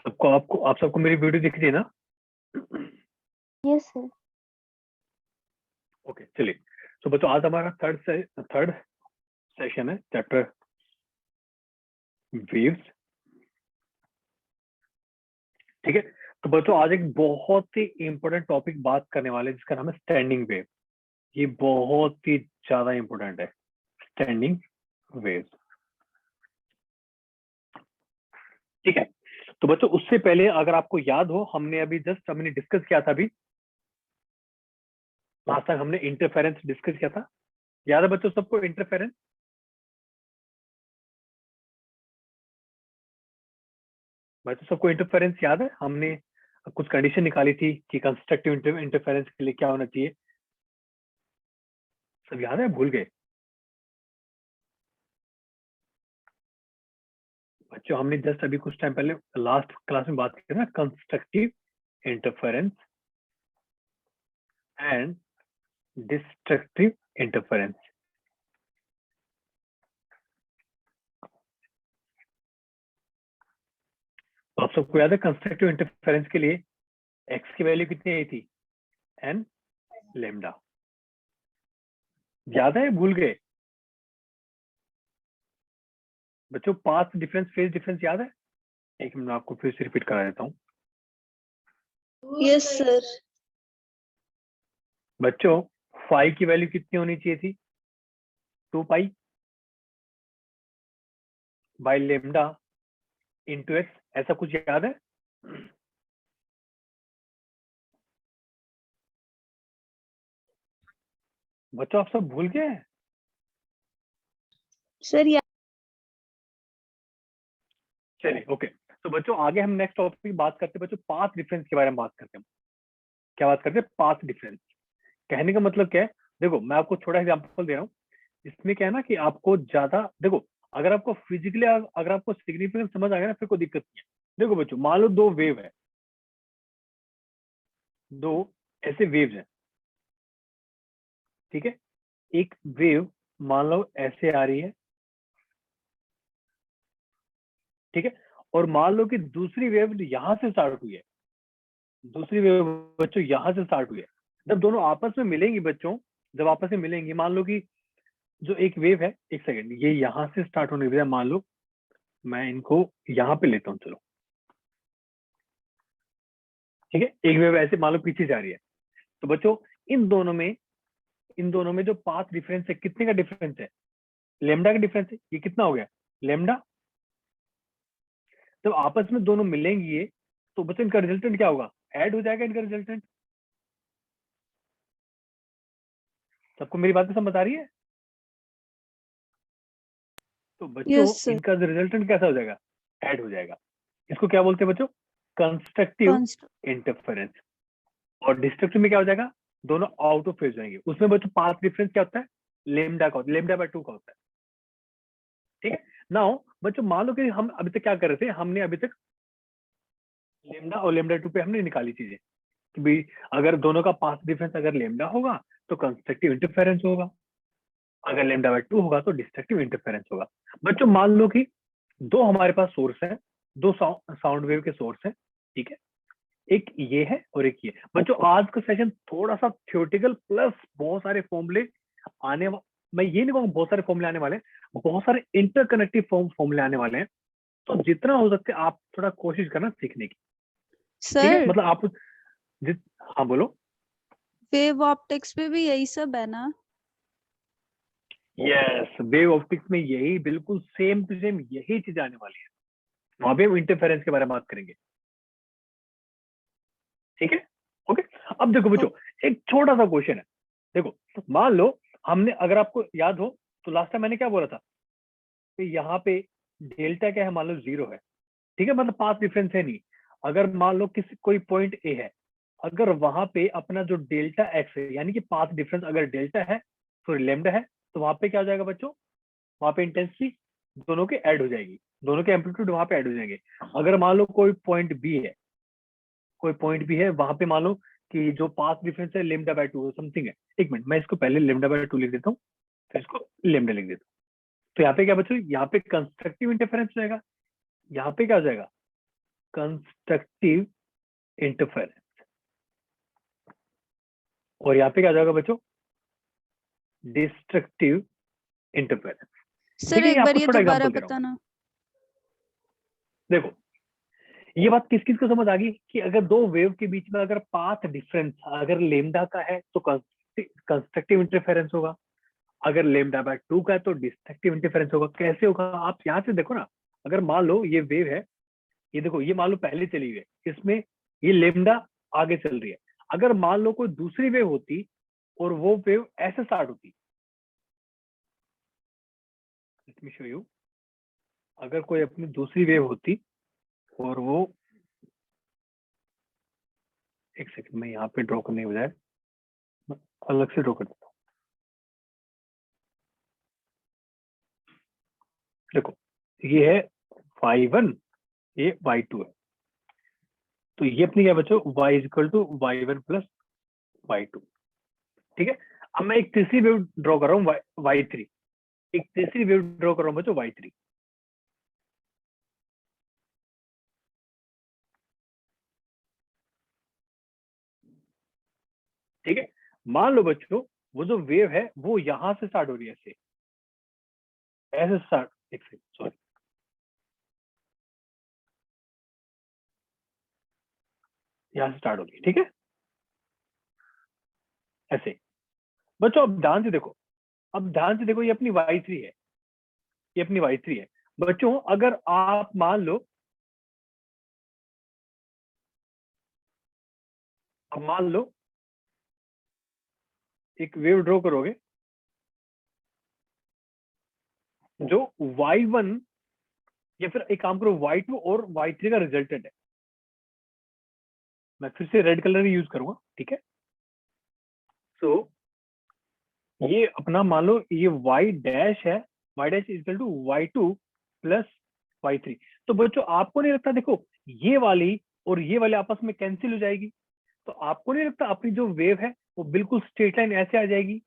सबको आपको आप सबको मेरी वीडियो दिख रही है ना? Yes sir. ओके, चलिए। तो बच्चों आज हमारा थर्ड सेशन है, चैप्टर वेव्स। ठीक है। तो बच्चों आज एक बहुत ही इंपॉर्टेंट टॉपिक बात करने वाले हैं जिसका नाम है स्टैंडिंग वेव। ये बहुत ही ज्यादा इंपॉर्टेंट है, स्टैंडिंग वेव्स। ठीक है। तो बच्चों उससे पहले अगर आपको याद हो, हमने डिस्कस किया था। अभी लास्ट टाइम हमने इंटरफेरेंस डिस्कस किया था। याद है बच्चों सबको इंटरफेरेंस? बच्चों सबको इंटरफेरेंस याद है? हमने कुछ कंडीशन निकाली थी कि कंस्ट्रक्टिव इंटरफेरेंस के लिए क्या होना चाहिए। सब याद है, भूल गए? बच्चों हमने जस्ट अभी कुछ टाइम पहले लास्ट क्लास में बात की थी ना, constructive interference and destructive interference. तो आप सबको याद है कंस्ट्रक्टिव इंटरफेरेंस के लिए एक्स की वैल्यू कितनी आई थी? N lambda. याद है, भूल गए? बच्चों पाथ डिफरेंस, फेज डिफरेंस याद है? एक मिनट आपको फिर से रिपीट करा देता हूँ। Yes sir. बच्चों फाई की वैल्यू कितनी होनी चाहिए थी? 2 pi by lambda into x. ऐसा कुछ याद है? बच्चों आप सब भूल गए? सर या चलिए, ओके। तो बच्चों आगे हम नेक्स्ट टॉपिक बात करते हैं बच्चों, पाथ डिफरेंस के बारे में बात करते हैं। क्या बात करते हैं? Path difference. कहने का मतलब क्या है? देखो मैं आपको थोड़ा एग्जांपल दे रहा हूँ। इसमें क्या है ना कि आपको ज्यादा देखो, अगर आपको फिजिकली अगर आपको सिग्निफिकेंस समझ आ गया ना, फिर कोई दिक्कत नहीं है। देखो बच्चों, मान लो दो वेव है, दो ऐसे वेव्स हैं। ठीक है। एक वेव मान लो ऐसे आ रही है, ठीक है, और मान लो कि दूसरी वेव यहां से स्टार्ट हुई है। दूसरी वेव बच्चों यहां से स्टार्ट हुई है। जब दोनों आपस में मिलेंगी बच्चों, जब आपस में मिलेंगी, मान लो कि जो एक वेव है, एक सेकंड, ये यहां से स्टार्ट होने के बजाय मान लो मैं इनको यहां पे लेता हूँ, चलो। ठीक है। एक वेव ऐसे मान लो पीछे जा रही है। तो बच्चों इन दोनों में जो पाथ डिफरेंस है, कितने का डिफरेंस है? लेमडा का डिफरेंस है। ये कितना हो गया? लेमडा। जब आपस में दोनों मिलेंगी ये, तो बच्चों इनका रिजल्टेंट क्या होगा? ऐड हो जाएगा इनका रिजल्टेंट। सबको मेरी बातें समझ आ रही है? तो बच्चों यस सर। इनका रिजल्टेंट कैसा हो जाएगा? ऐड हो जाएगा। इसको क्या बोलते हैं बच्चों? Constructive interference. और डिस्ट्रक्टिव में क्या हो जाएगा? दोनों आउट ऑफ फेज जाएंगे। उसमें बच्चों पाथ डिफरेंस क्या होता है? लेमडा का, लेमडा बाय 2 का होता है। ठीक है। नाउ बच्चों मान लो कि हम अभी तक क्या कर रहे थे, हमने अभी तक लेमडा और लेमडा 2 पे हमने निकाली चीजें कि भाई अगर दोनों का पाथ डिफरेंस अगर लेमडा होगा तो कंस्ट्रक्टिव इंटरफेरेंस होगा, अगर लेमडा बाय 2 होगा तो डिस्ट्रक्टिव इंटरफेरेंस होगा। बच्चों मान लो कि दो हमारे पास सोर्स है, दो साउंड वेव के सोर्स है। ठीक है। एक ये है और एक ये। बच्चों आज का सेशन थोड़ा सा थ्योरेटिकल प्लस बहुत सारे फॉर्मूले मैं ये नहीं कहूँगा बहुत सारे फॉर्मूले आने वाले हैं, बहुत सारे इंटरकनेक्टिव फॉर्मूले आने वाले हैं। तो जितना हो सकते आप थोड़ा कोशिश करना सीखने की। ठीक है, सर मतलब आप जित हाँ बोलो। वेव ऑप्टिक्स पे भी यही सब है ना? यस, वेव ऑप्टिक्स में यही बिल्कुल सेम टू सेम यही चीज आने वाली है। वहां पे हम इंटरफेरेंस के बारे में बात करेंगे। ठीक है। ओके। अब देखो बच्चों, एक छोटा सा क्वेश्चन है। देखो मान लो हमने, अगर आपको याद हो तो लास्ट टाइम मैंने क्या बोला था कि यहाँ पे डेल्टा क्या है, मान लो 0 है। ठीक है, मतलब पाथ डिफरेंस है नहीं। अगर मान लो किसी कोई पॉइंट ए है, अगर वहां पे अपना जो डेल्टा एक्स है, यानी कि पाथ डिफरेंस अगर डेल्टा है, सॉरी लेमडा है, तो वहां पे क्या हो जाएगा बच्चों? वहां पे इंटेंसिटी दोनों के ऐड हो जाएगी, दोनों के एम्पलीट्यूड वहां पे ऐड हो जाएंगे। अगर मान लो कोई पॉइंट बी है, कोई पॉइंट भी है, वहां पे मान लो कि जो पाथ डिफरेंस है लेमडा बाय 2 समथिंग है। एक मिनट, मैं इसको पहले लेमडा बाय 2 लिख देता हूँ, फिर इसको लेमडा लिख देता हूँ। तो यहाँ पे क्या बच्चों, यहाँ पे कंस्ट्रक्टिव इंटरफेरेंस हो जाएगा, यहाँ पे क्या हो जाएगा? कंस्ट्रक्टिव इंटरफेरेंस, और यहाँ पे क्या जाएगा बच्चों, डिस्ट्रक्टिव इंटरफेरेंस। सर एक बार ये थोड़ा दोबारा एग्जांपल दे रहा हूं। बताना। देखो ये बात किस किस को समझ आ गई कि अगर दो वेव के बीच में अगर पाथ डिफरेंस अगर लेमडा का है तो कंस्ट्रक्टिव इंटरफेरेंस होगा, अगर लेमडा बाय 2 का है तो डिस्ट्रक्टिव इंटरफेरेंस होगा। कैसे होगा, आप यहाँ से देखो ना, अगर मान लो ये वेव है, ये देखो ये मान लो पहले चली गई, इसमें ये लेमडा आगे चल रही है। अगर मान लो कोई दूसरी वेव होती और वो वेव ऐसे स्टार्ट होती, लेट मी शो यू, अगर कोई अपनी दूसरी वेव होती और वो, एक सेकंड में यहाँ पे ड्रॉ करने के बजाय अलग से ड्रॉ कर देता हूँ। देखो ये है y1, ये y2 है, तो ये अपनी क्या बच्चों, y equal to y1 plus y2। ठीक है, अब मैं एक तीसरी वेव ड्रॉ कर रहा हूँ y3, एक तीसरी वेव ड्रॉ कर रहा हूँ बच्चों y3। ठीक है, मान लो बच्चों वो जो वेव है वो यहां से स्टार्ट हो रही है, ऐसे ऐसे स्टार्ट, एक सेकंड सॉरी, यहां से स्टार्ट हो रही है। ठीक है, ऐसे बच्चों अब ध्यान से देखो, अब ध्यान से देखो, ये अपनी y3 है, ये अपनी y3 है बच्चों। अगर आप मान लो, अब मान लो एक वेव ड्रॉ करोगे जो y1, या फिर एक काम करो y2 और y3 का रिजल्टेंट है, मैं फिर से रेड कलर ही यूज करूंगा। ठीक है, सो ये अपना मान लो ये y डैश है, y dash equal to y2 plus y3। तो बच्चों आपको नहीं लगता, देखो ये वाली और ये वाली आपस में कैंसिल हो जाएगी, तो आपको नहीं लगता अपनी जो वेव है वो बिल्कुल स्ट्रेट लाइन ऐसे आ जाएगी?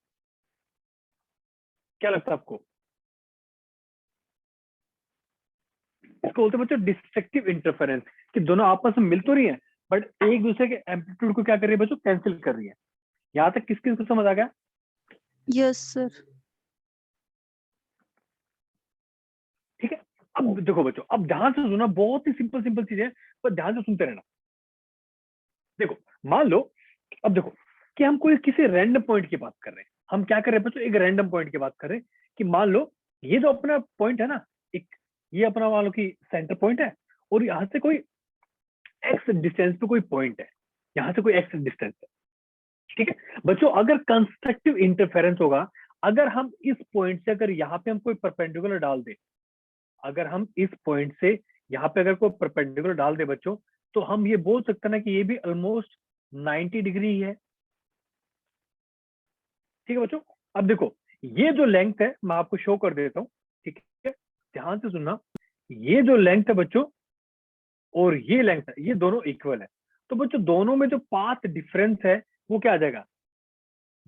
क्या लगता है आपको? इसको बोलते हैं बच्चों डिस्ट्रक्टिव इंटरफेरेंस, कि दोनों आपस में मिल तो रही है बट एक दूसरे के एम्पलीट्यूड को क्या कर रही है बच्चों, कैंसिल कर रही है। यहाँ तक किस किस को समझ आ गया? Yes sir. ठीक है, अब देखो बच्चों, अब ध्यान से सुनना, बहुत ही सिंपल सिंपल चीज है, पर ध्यान से सुनते रहना। देखो मान लो, अब देखो कि हम कोई किसी रैंडम पॉइंट की बात कर रहे हैं, हम क्या कर रहे हैं बच्चों, एक रैंडम पॉइंट की बात कर रहे हैं, कि मान लो ये जो अपना पॉइंट है ना, एक ये अपना मान लो कि सेंटर पॉइंट है, और यहाँ से कोई एक्स डिस्टेंस पे कोई पॉइंट है, यहाँ से कोई एक्स डिस्टेंस है। ठीक है बच्चों, अगर कंस्ट्रक्टिव इंटरफेरेंस होगा, अगर हम इस पॉइंट से अगर यहाँ पे हम कोई परपेंडिकुलर डाल दे, अगर हम इस पॉइंट से यहाँ पे अगर कोई परपेंडिकुलर डाल दे बच्चों, तो हम ये बोल सकते हैं ना कि ये भी ऑलमोस्ट 90 डिग्री ही है। ठीक है बच्चों, अब देखो ये जो लेंथ है मैं आपको शो कर देता हूँ। ठीक है, ध्यान से सुनना, ये जो लेंथ है बच्चों और ये लेंथ है, ये दोनों इक्वल है, तो बच्चों दोनों में जो पाथ डिफरेंस है वो क्या आ जाएगा,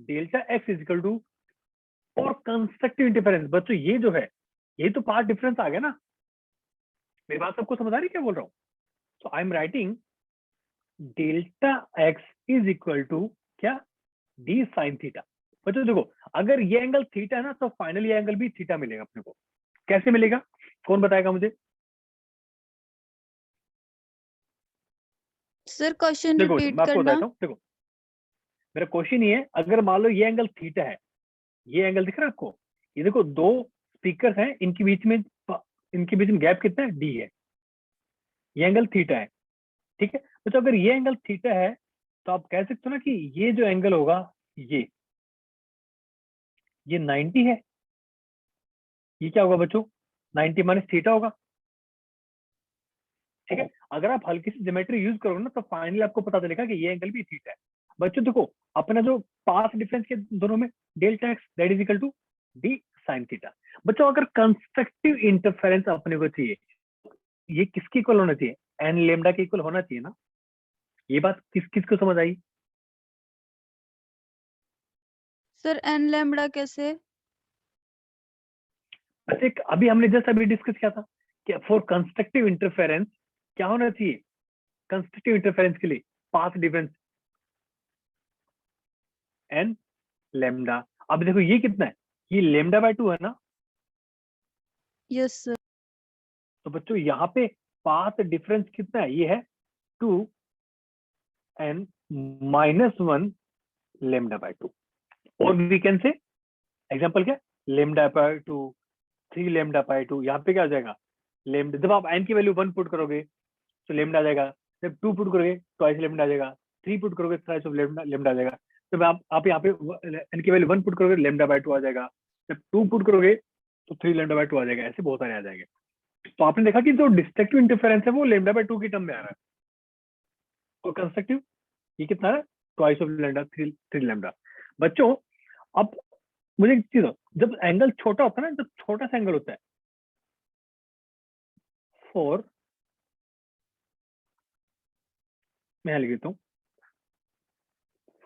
डेल्टा एक्स इजिकल टू, और कंस्ट्रक्टिव इंटरफेरेंस बच्चों ये जो है, ये तो पाथ डिफरेंस आ गया ना। मेरी बात सबको समझ आ रही है क्या बोल रहा हूँ? तो I am writing delta x is equal to क्या, डी साइन थीटा। बच्चों देखो अगर ये एंगल थीटा है ना, तो फाइनली ये एंगल भी थीटा मिलेगा अपने को। कैसे मिलेगा, कौन बताएगा मुझे? सर क्वेश्चन देखो रिपीट मैं आपको करना। बताता हूँ, देखो मेरा क्वेश्चन ये है, अगर मान लो ये एंगल थीटा है, ये एंगल दिख रहा है आपको, ये देखो दो स्पीकर हैं, इनके बीच में गैप कितना है, डी है, ये एंगल थीटा है। ठीक है, तो अगर ये एंगल थीटा है तो आप कह सकते हो ना कि ये जो एंगल होगा, ये 90 है। ये क्या होगा बच्चों, 90 माइनस थीटा होगा। ठीक है, अगर आप हल्की सी ज्योमेट्री यूज करोगे ना, तो फाइनली आपको पता चलेगा कि ये एंगल भी थीटा है। बच्चों देखो अपना जो पाथ डिफरेंस के दोनों में, delta x that is equal to d sine theta. बच्चों अगर कंस्ट्रक्टिव इंटरफेरेंस अपने को चाहिए, ये किसके इक्वल होना चाहिए, एन लेमडा के इक्वल होना चाहिए ना। ये बात किस किस को समझ आई? सर एन लैम्बडा कैसे? अभी हमने जस्ट अभी डिस्कस किया था कि फॉर कंस्ट्रक्टिव इंटरफेरेंस क्या होना चाहिए कंस्ट्रक्टिव इंटरफेरेंस के लिए? Path difference n lambda. अब देखो ये कितना है, ये लेमडा बाय 2 है ना। Yes sir. तो बच्चों यहाँ पे पाथ डिफरेंस कितना है, ये है 2 एन माइनस 1 लेमडा बाय 2। और वी कैन से एग्जाम्पल क्या, लेमडा बाय 2, 3 लेमडा बाय 2। यहाँ पे क्या हो जाएगा, लेमडा, जब आप एन की वैल्यू 1 पुट करोगे तो लेमडा आ जाएगा, जब 2 पुट करोगे ट्वाइस लेमडा आ जाएगा, 3 पुट करोगे थ्राइस ऑफ लेमडा लेमडा आ जाएगा। जब आप यहाँ पे एन की वैल्यू 1 पुट करोगे लेमडा बाय 2 आ जाएगा, जब 2 पुट करोगे तो 3 लेमडा बाय 2 आ जाएगा। ऐसे बहुत सारे आ जाएंगे। तो आपने देखा कि जो डिस्ट्रक्टिव इंटरफेरेंस है वो लेमडा बाय 2 की टर्म में आ रहा है, और कंस्ट्रक्टिव ये कितना है, ट्वाइस ऑफ लेमडा, 3 लेमडा। बच्चों अब मुझे एक चीज, जब एंगल छोटा होता है ना, जब छोटा सा एंगल होता है, फॉर, मैं लिख देता हूँ,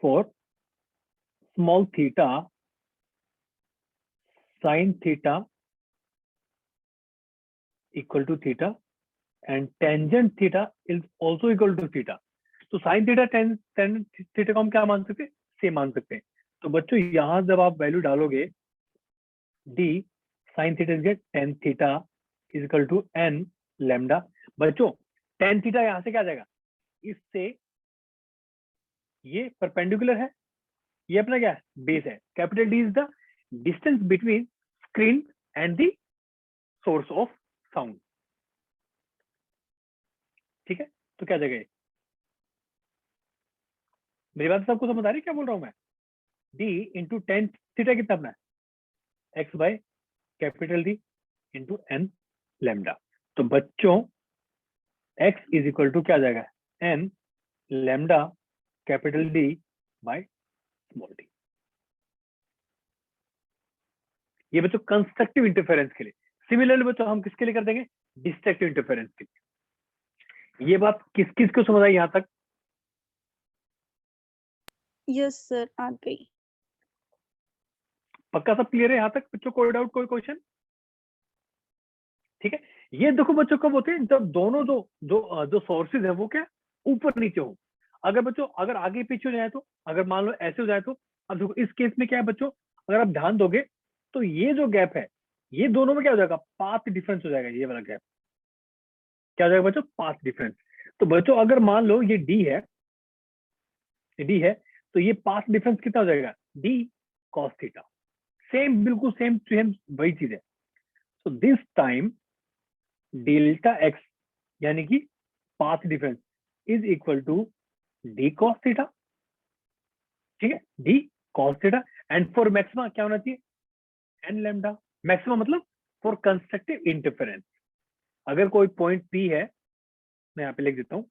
for small theta sin theta equal to theta and tangent theta is also equal to theta। तो sin theta tangent theta को हम क्या मान सकते हैं, सेम मान सकते हैं। तो बच्चों यहाँ जब आप वैल्यू डालोगे d sin theta is tan theta is equal to n lambda। बच्चों tan theta यहाँ से क्या आ जाएगा, इससे ये परपेंडिकुलर है, ये अपना क्या है, बेस है। Capital D is the distance between screen and the source of sound. ठीक है, तो क्या जगह है, मेरी बात सबको समझ आ रही है क्या बोल रहा हूं मैं? d इंटू टेन थीटा कितना अपना है, x by capital D into n lambda. तो बच्चों x इज इक्वल टू क्या जाएगा, n lambda capital D by small d। ये बच्चों कंस्ट्रक्टिव इंटरफेरेंस के लिए। सिमिलरली बच्चों हम किसके लिए कर देंगे, डिस्ट्रक्टिव इंटरफेरेंस के लिए। ये बात किस किस को समझ आई यहां तक? यस सर, आ गई। पक्का सब क्लियर है यहाँ तक बच्चों, कोई डाउट, कोई क्वेश्चन? ठीक है, ये देखो बच्चों कब होते हैं, जब दोनों जो सोर्सेज है वो क्या ऊपर नीचे हो। अगर बच्चों अगर आगे पीछे हो जाए तो, अगर मान लो ऐसे हो जाए तो, अब देखो इस केस में क्या है बच्चों, अगर आप ध्यान दोगे तो ये जो गैप है, ये दोनों में क्या हो जाएगा, पाथ डिफरेंस हो जाएगा। ये वाला गैप क्या हो जाएगा बच्चों, पाथ डिफरेंस। तो बच्चों अगर मान लो ये डी है, ये डी है, तो ये पाथ डिफरेंस कितना हो जाएगा, डी कॉस थीटा। सेम, बिल्कुल सेम सेम वही चीज है। So this time delta x यानी कि path difference is equal to d cos theta. ठीक है, d cos theta. And for maxima क्या होना चाहिए, एन लैम्डा। मैक्सिमा मतलब फॉर कंस्ट्रक्टिव इंटरफेरेंस। अगर कोई पॉइंट पी है, मैं यहाँ पे लिख देता हूं,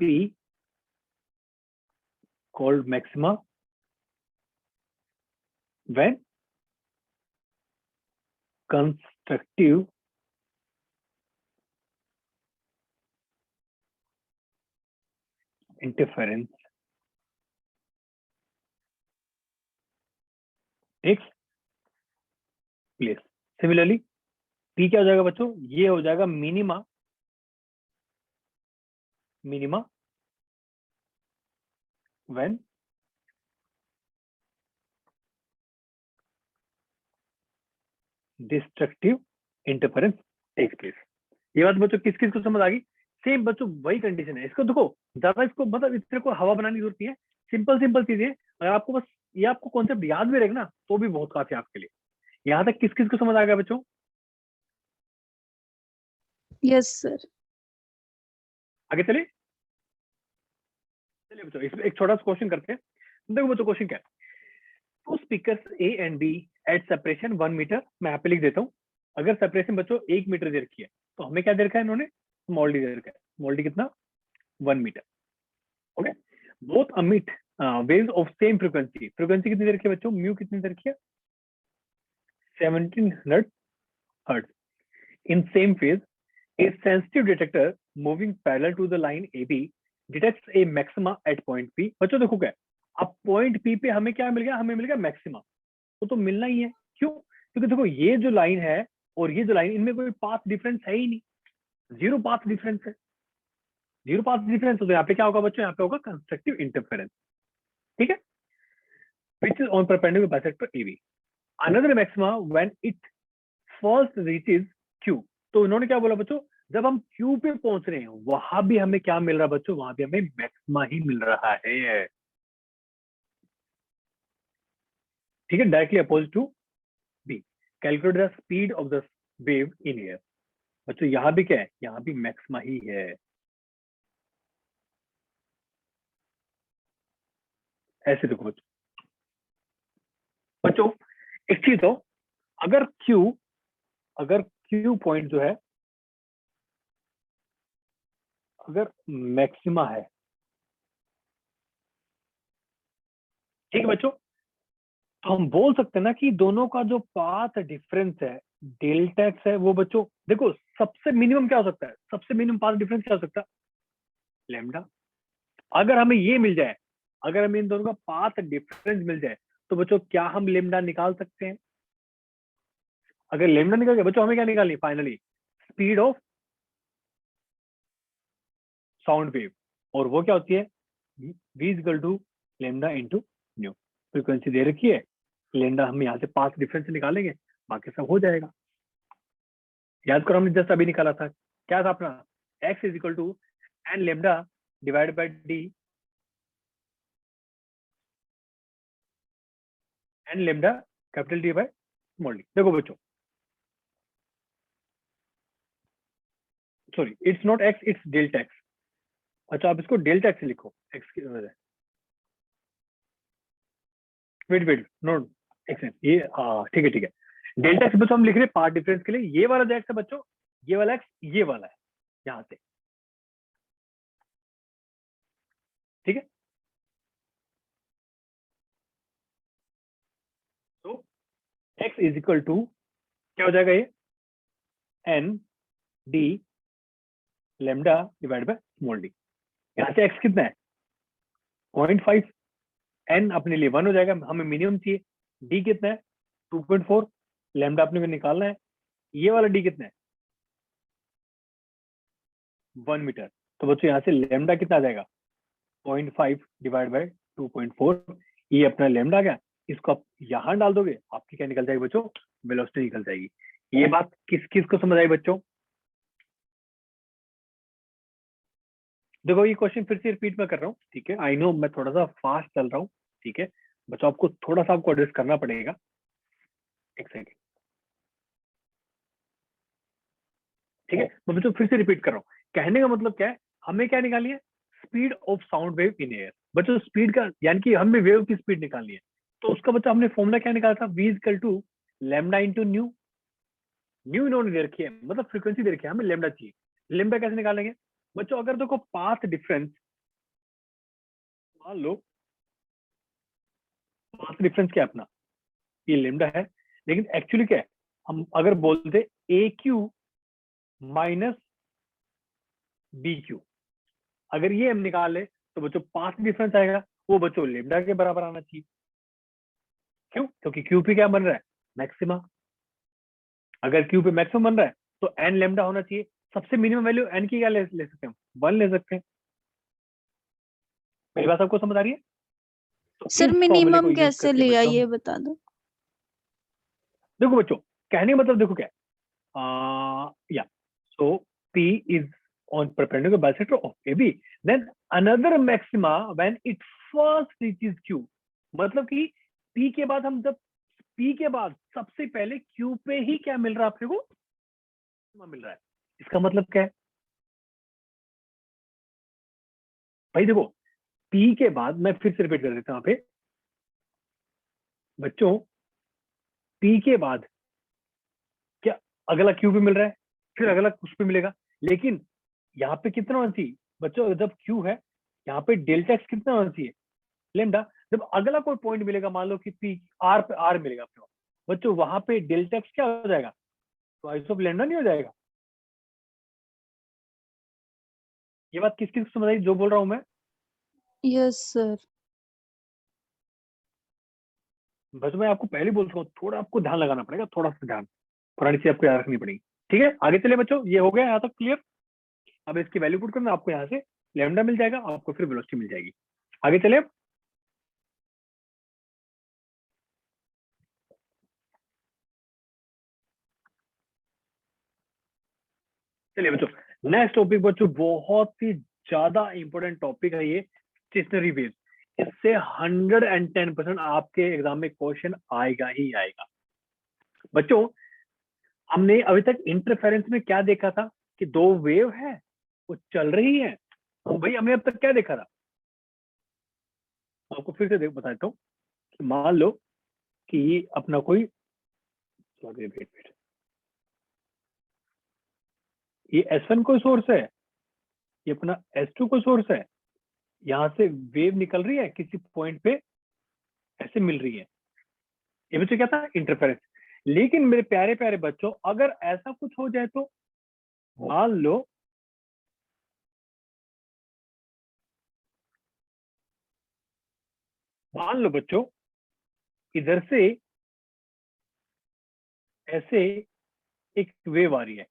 p called maxima when constructive interference takes place. Similarly p क्या हो जाएगा बच्चों, ये हो जाएगा minima, minima when destructive interference takes place. ये बात बच्चों किस किस को समझ आ गई? सेम बच्चों वही कंडीशन है। इसको देखो ज्यादा, इसको मतलब इस को हवा बनाने की जरूरत नहीं है, सिंपल सिंपल चीजें। अगर आपको बस ये आपको कॉन्सेप्ट याद भी रहेगा ना तो भी बहुत काफी है आपके लिए। यहाँ तक किस किस को समझ आ गया बच्चों? Yes sir. आगे चले चलिए बच्चों, इसमें एक छोटा सा क्वेश्चन करते हैं। देखो बच्चों क्वेश्चन क्या है, two speakers A and B at separation 1 metre. मैं यहाँ पे लिख देता हूँ, अगर सेपरेशन बच्चों 1 मीटर दे रखी है तो हमें क्या दे रखा है इन्होंने, स्मॉल डी दे रखा है। स्मॉल डी कितना, 1 मीटर। ओके, बोथ अमिट waves of same frequency. Frequency कितनी दे रखी है बच्चों, म्यू कितनी दे रखी है, 1700 hertz. In same phase a sensitive detector moving parallel to the line AB detects a maxima at point P। बच्चों देखो क्या, अब पॉइंट P पे हमें क्या मिल गया, हमें मिल गया मैक्सिमा। तो मिलना ही है, क्यों? क्योंकि देखो ये जो लाइन है और ये जो लाइन, इनमें कोई पाथ डिफरेंस है ही नहीं, जीरो पाथ डिफरेंस है। जीरो पाथ डिफरेंस, तो यहाँ पे क्या होगा बच्चों, यहाँ पे होगा कंस्ट्रक्टिव इंटरफेरेंस। ठीक है, which is on perpendicular bisector AB. Another maxima when it first reaches Q. तो इन्होंने क्या बोला बच्चों, जब हम Q पे पहुंच रहे हैं वहां भी हमें क्या मिल रहा है बच्चों, वहां भी हमें मैक्सिमा ही मिल रहा है। ठीक है, directly opposite to B. Calculate the speed of the wave in air. बच्चों यहाँ भी क्या है, यहाँ भी मैक्सिमा ही है। ऐसे देखो बच्चों, एक चीज हो, अगर Q पॉइंट जो है अगर मैक्सिमा है, ठीक है बच्चों, तो हम बोल सकते हैं ना कि दोनों का जो पाथ डिफरेंस है, डेल्टा एक्स है, वो बच्चों देखो सबसे मिनिमम क्या हो सकता है, सबसे मिनिमम पाथ डिफरेंस क्या हो सकता है, लैम्डा। अगर हमें ये मिल जाए, अगर हमें इन दोनों का पाथ डिफरेंस मिल जाए, तो बच्चों क्या हम लैम्डा निकाल सकते हैं। अगर लैम्डा निकल गया बच्चों, हमें क्या निकालनी है finally, speed of sound wave, और वो क्या होती है, v equal to lambda into nu. Frequency दे रखी है, लैम्डा हम यहाँ से पाथ डिफरेंस निकालेंगे, बाकी सब हो जाएगा। याद करो हमने जस्ट अभी निकाला था, क्या था अपना, x is equal to n lambda divide by d, n lambda capital D by small d. देखो बच्चों, sorry it's not x, it's delta x। अच्छा आप इसको डेल्टा x लिखो, x की वजह, वेट नो x ये, हाँ ठीक है। डेल्टा x बच्चों हम लिख रहे हैं पार्ट डिफरेंस के लिए, ये वाला जो x है बच्चों, ये वाला x ये वाला है यहाँ से, ठीक है। तो x इज इक्वल टू क्या हो जाएगा, ये n d lambda divide by small d. यहाँ से x कितना है 0.5, n अपने लिए 1 हो जाएगा, हमें मिनिमम चाहिए। d कितना है 2.4, लेमडा अपने को निकालना है। ये वाला d कितना है 1 मीटर। तो बच्चों यहाँ से लेमडा कितना आ जाएगा 0.5 डिवाइड बाय 2.4, ये अपना लेमडा गया। इसको आप यहाँ डाल दोगे, आपकी क्या निकल जाएगी बच्चों, वेलोसिटी निकल जाएगी। ये बात किस किस को समझ आई बच्चों। देखो ये क्वेश्चन फिर से रिपीट मैं कर रहा हूँ, ठीक है, आई नो मैं थोड़ा सा फास्ट चल रहा हूँ, ठीक है बच्चों, आपको थोड़ा सा आपको एडजस्ट करना पड़ेगा, एक सेकेंड, ठीक है। मैं बच्चों फिर से रिपीट कर रहा हूँ, कहने का मतलब क्या है, हमें क्या निकालनी है, speed of sound wave in air. बच्चों स्पीड का यानी कि हमें वेव की स्पीड निकालनी है, तो उसका बच्चों हमने फॉर्मूला क्या निकाला था, v equal to lambda into nu. Nu इन्होंने दे रखी है, मतलब फ्रीक्वेंसी दे रखी है, हमें लैम्डा चाहिए। लैम्डा कैसे निकालेंगे बच्चों, अगर देखो पाथ डिफरेंस, मान लो पाथ डिफरेंस क्या है अपना, ये लैम्डा है, लेकिन एक्चुअली क्या है, हम अगर बोलते ए क्यू माइनस बी क्यू, अगर ये हम निकाले तो बच्चों पाथ डिफरेंस आएगा, वो बच्चों लैम्डा के बराबर आना चाहिए। क्यों, क्योंकि क्यू पे क्या बन रहा है, मैक्सिमा। अगर क्यू पे मैक्सिमम बन रहा है तो एन लैम्डा होना चाहिए। सबसे मिनिमम वैल्यू एन की क्या ले सकते हैं, 1 ले सकते हैं। मेरी बात आपको समझ आ रही है। तो सर इस फॉर्मूले को मिनिमम यूज कैसे करके लिया बच्चों, ये बता दो। देखो बच्चों कहने का मतलब देखो क्या या सो P is on perpendicular bisector of AB, then another maxima when it first reaches Q। मतलब कि P के बाद हम जब P के बाद सबसे पहले Q पे ही क्या मिल रहा है अपने को, मिल रहा है। इसका मतलब क्या है भाई, देखो P के बाद मैं फिर से रिपीट कर देता हूँ यहाँ पे बच्चों, P के बाद क्या अगला Q पे मिल रहा है, फिर अगला उस पे मिलेगा, लेकिन यहाँ पे कितना होना चाहिए बच्चों, जब Q है यहाँ पे डेल्टा एक्स कितना होना चाहिए लेमडा। जब अगला कोई पॉइंट मिलेगा, मान लो कि पी आर पे आर मिलेगा आपको बच्चों, वहां पे डेल्टा एक्स क्या हो जाएगा, तो आइस ऑफ लेमडा नहीं हो जाएगा। ये बात किस किस को समझ आई जो बोल रहा हूँ मैं। Yes sir. बस मैं आपको पहले बोल रहा हूँ, थोड़ा आपको ध्यान लगाना पड़ेगा, थोड़ा सा ध्यान। पुरानी चीज आपको याद रखनी पड़ेगी। ठीक है, आगे चले बच्चों, ये हो गया यहाँ तक क्लियर। अब इसकी वैल्यू पुट करना, आपको यहाँ से लैम्डा मिल जाएगा, आपको फिर वेलोसिटी मिल जाएगी। आगे चले। चलिए बच्चों, नेक्स्ट टॉपिक बच्चों बहुत ही ज्यादा इंपॉर्टेंट टॉपिक है ये, स्टेशनरी वेव। इससे 110% आपके एग्जाम में क्वेश्चन आएगा ही आएगा। बच्चों हमने अभी तक इंटरफेरेंस में क्या देखा था कि दो वेव है वो चल रही है। भाई हमने अब तक क्या देखा था, आपको फिर से बता देता हूँ कि मान लो कि ये अपना कोई वेट ये S1 कोई सोर्स है, ये अपना S2 कोई सोर्स है, यहां से वेव निकल रही है किसी पॉइंट पे ऐसे मिल रही है। ये बच्चों क्या था, इंटरफेरेंस। लेकिन मेरे प्यारे प्यारे बच्चों अगर ऐसा कुछ हो जाए तो मान लो बच्चों इधर से ऐसे एक वेव आ रही है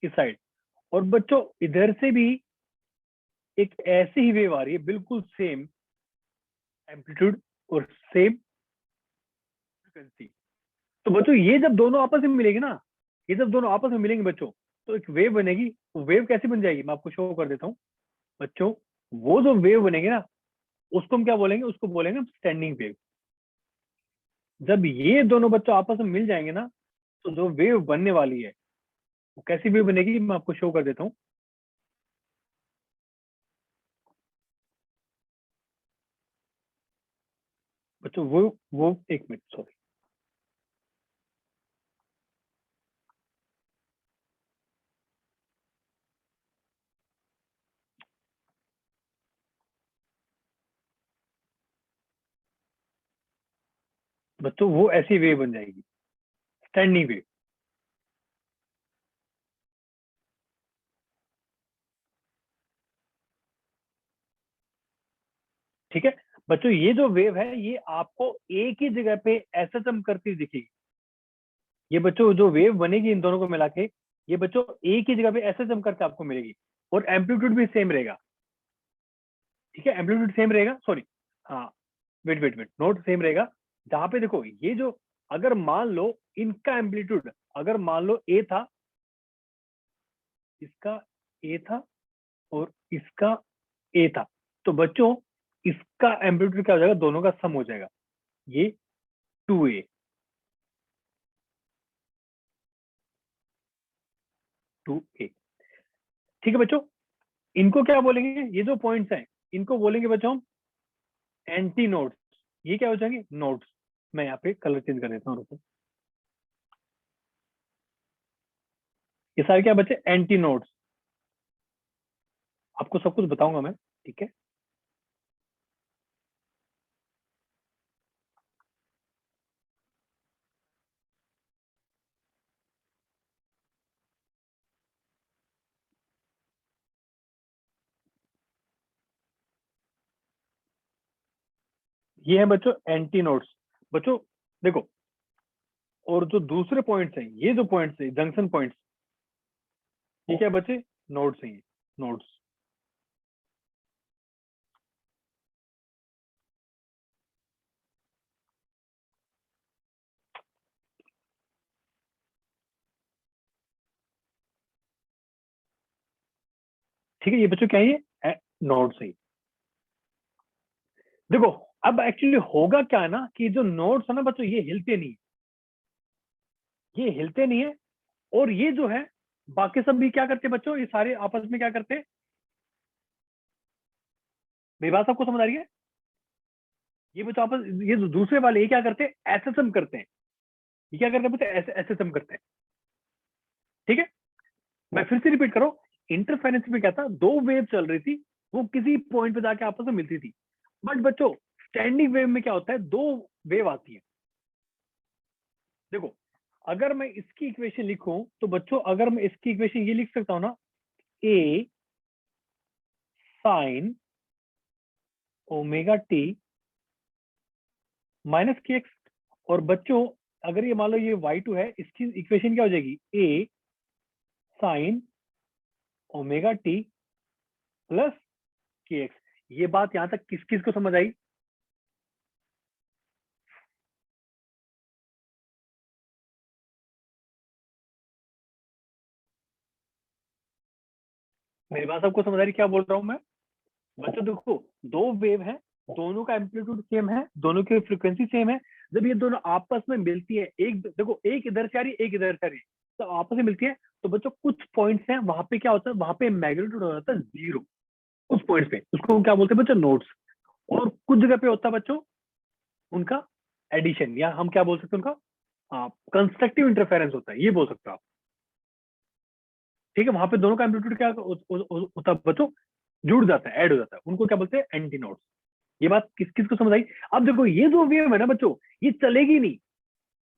इस साइड, और बच्चों इधर से भी एक ऐसी ही वेव आ रही है, बिल्कुल सेम एम्पलीट्यूड और सेम फ्रीक्वेंसी। तो बच्चों ये जब दोनों आपस में मिलेगी ना, ये जब दोनों आपस में मिलेंगे बच्चों तो एक वेव बनेगी। वो वेव कैसे बन जाएगी मैं आपको शो कर देता हूँ बच्चों। वो जो वेव बनेगी ना उसको हम क्या बोलेंगे, उसको बोलेंगे स्टैंडिंग वेव। जब ये दोनों बच्चों आपस में मिल जाएंगे ना तो जो वेव बनने वाली है वो कैसी वेव बनेगी मैं आपको शो कर देता हूँ। बच्चों वो एक मिनट सॉरी, बच्चों वो ऐसी वेव बन जाएगी स्टैंडिंग वेव। ठीक है बच्चों, ये जो वेव है ये आपको एक ही जगह पे एसएसएम करती दिखेगी। ये बच्चों जो वेव बनेगी इन दोनों को मिला के, ये बच्चों एक ही जगह पे एसएसएम करके आपको मिलेगी, और एम्पलीट्यूड भी सेम रहेगा। ठीक है, एम्पलीट्यूड सेम रहेगा, सॉरी हाँ, wait wait wait, not same रहेगा। जहां पे देखो ये जो, अगर मान लो इनका एम्पलीट्यूड, अगर मान लो ए था, इसका ए था और इसका ए था, तो बच्चों इसका एम्पलीट्यूड क्या हो जाएगा, दोनों का सम हो जाएगा, ये 2a 2a। ठीक है बच्चों, इनको क्या बोलेंगे, ये जो पॉइंट्स हैं इनको बोलेंगे बच्चों हम एंटी नोड्स। ये क्या हो जाएंगे, नोड्स। मैं यहाँ पे कलर चेंज कर देता हूँ, ये सारे क्या बच्चे, एंटी नोड्स। आपको सब कुछ बताऊंगा मैं, ठीक है। ये है बच्चों एंटी नोड्स। बच्चों देखो, और जो दूसरे पॉइंट्स हैं, ये जो पॉइंट्स है जंक्शन पॉइंट्स, ये क्या बच्चे, नोड्स हैं, नोड्स। ठीक है, ये बच्चों क्या है, ये नोड्स है। देखो अब एक्चुअली होगा क्या है ना, कि जो नोड्स है ना बच्चों, ये हिलते नहीं, ये हिलते नहीं है। और ये जो है बाकी सब भी क्या करते हैं बच्चों, ये सारे आपस में क्या करते हैं, मेरी बात सबको समझ आ रही है। ये बच्चों आपस, ये जो दूसरे वाले ये क्या करते हैं, एसएसएम करते हैं। ये क्या करते हैं बच्चों, एसएसएम करते हैं। ठीक है, मैं फिर से रिपीट करो, इंटरफेरेंस में क्या था, दो वेव चल रही थी, वो किसी पॉइंट पे जाके आपस में मिलती थी। बट बच्चों स्टैंडिंग वेव में क्या होता है, दो वेव आती है। देखो अगर मैं इसकी इक्वेशन लिखूं तो बच्चों, अगर मैं इसकी इक्वेशन ये लिख सकता हूं ना, ए sine omega t minus k x. और बच्चों अगर ये मान लो ये y2 है, इसकी इक्वेशन क्या हो जाएगी, a sin omega t plus kx। ये बात यहां तक किस किस को समझ आई? मेरी बात सबको समझ आ रही क्या बोल रहा हूं मैं? बच्चों देखो, दो वेव है, दोनों का एम्पलीट्यूड सेम है, दोनों की फ्रीक्वेंसी सेम है। जब ये दोनों आपस में मिलती है, एक देखो एक इधर से आ रही है, एक इधर से आ रही है, तो आपस में मिलती है, तो बच्चों कुछ पॉइंट्स हैं वहां पे क्या होता है, वहां पे मैग्नीट्यूड हो जाता है 0। उस पॉइंट पे उसको क्या बोलते हैं बच्चों, नोड्स। और कुछ जगह पे होता है बच्चों उनका एडिशन, या हम क्या बोल सकते हैं उनका कंस्ट्रक्टिव इंटरफेरेंस होता है, ये बोल सकते हो आप। ठीक है, वहां पे दोनों का एम्पलीट्यूड क्या होता है बच्चों, जुड़ जाता है, ऐड हो जाता है, उनको क्या बोलते हैं, एंटी नोड्स। ये बात किस किस को समझ आई? अब देखो ये जो वेव है ना बच्चों, ये चलेगी नहीं।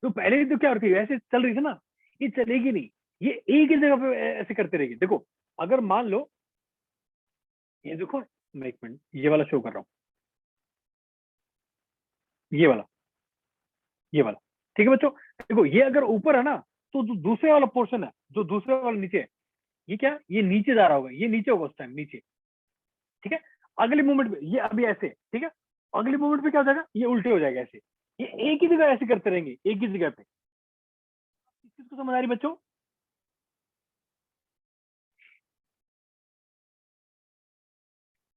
तो पहले तो क्या हो रही थी, ऐसे चल रही थी ना, ये चलेगी नहीं, ये एक ही जगह पे ऐसे करते रहेगी। देखो अगर मान लो, ये देखो, मैं एक मिनट ये वाला शो कर रहा हूँ, ये वाला, ये वाला। ठीक है बच्चों, देखो ये अगर ऊपर है ना, तो जो दूसरे वाला पोर्शन है, जो दूसरे वाला नीचे है, ये क्या, ये नीचे जा रहा होगा, ये नीचे होगा उस टाइम, नीचे। ठीक है, अगले मोमेंट पे ये अभी ऐसे, ठीक है, अगले मोमेंट पे क्या हो जाएगा, ये उल्टे हो जाएगा ऐसे। ये एक ही जगह ऐसे करते रहेंगे, एक ही जगह पे। किसको समझ आ रही बच्चों?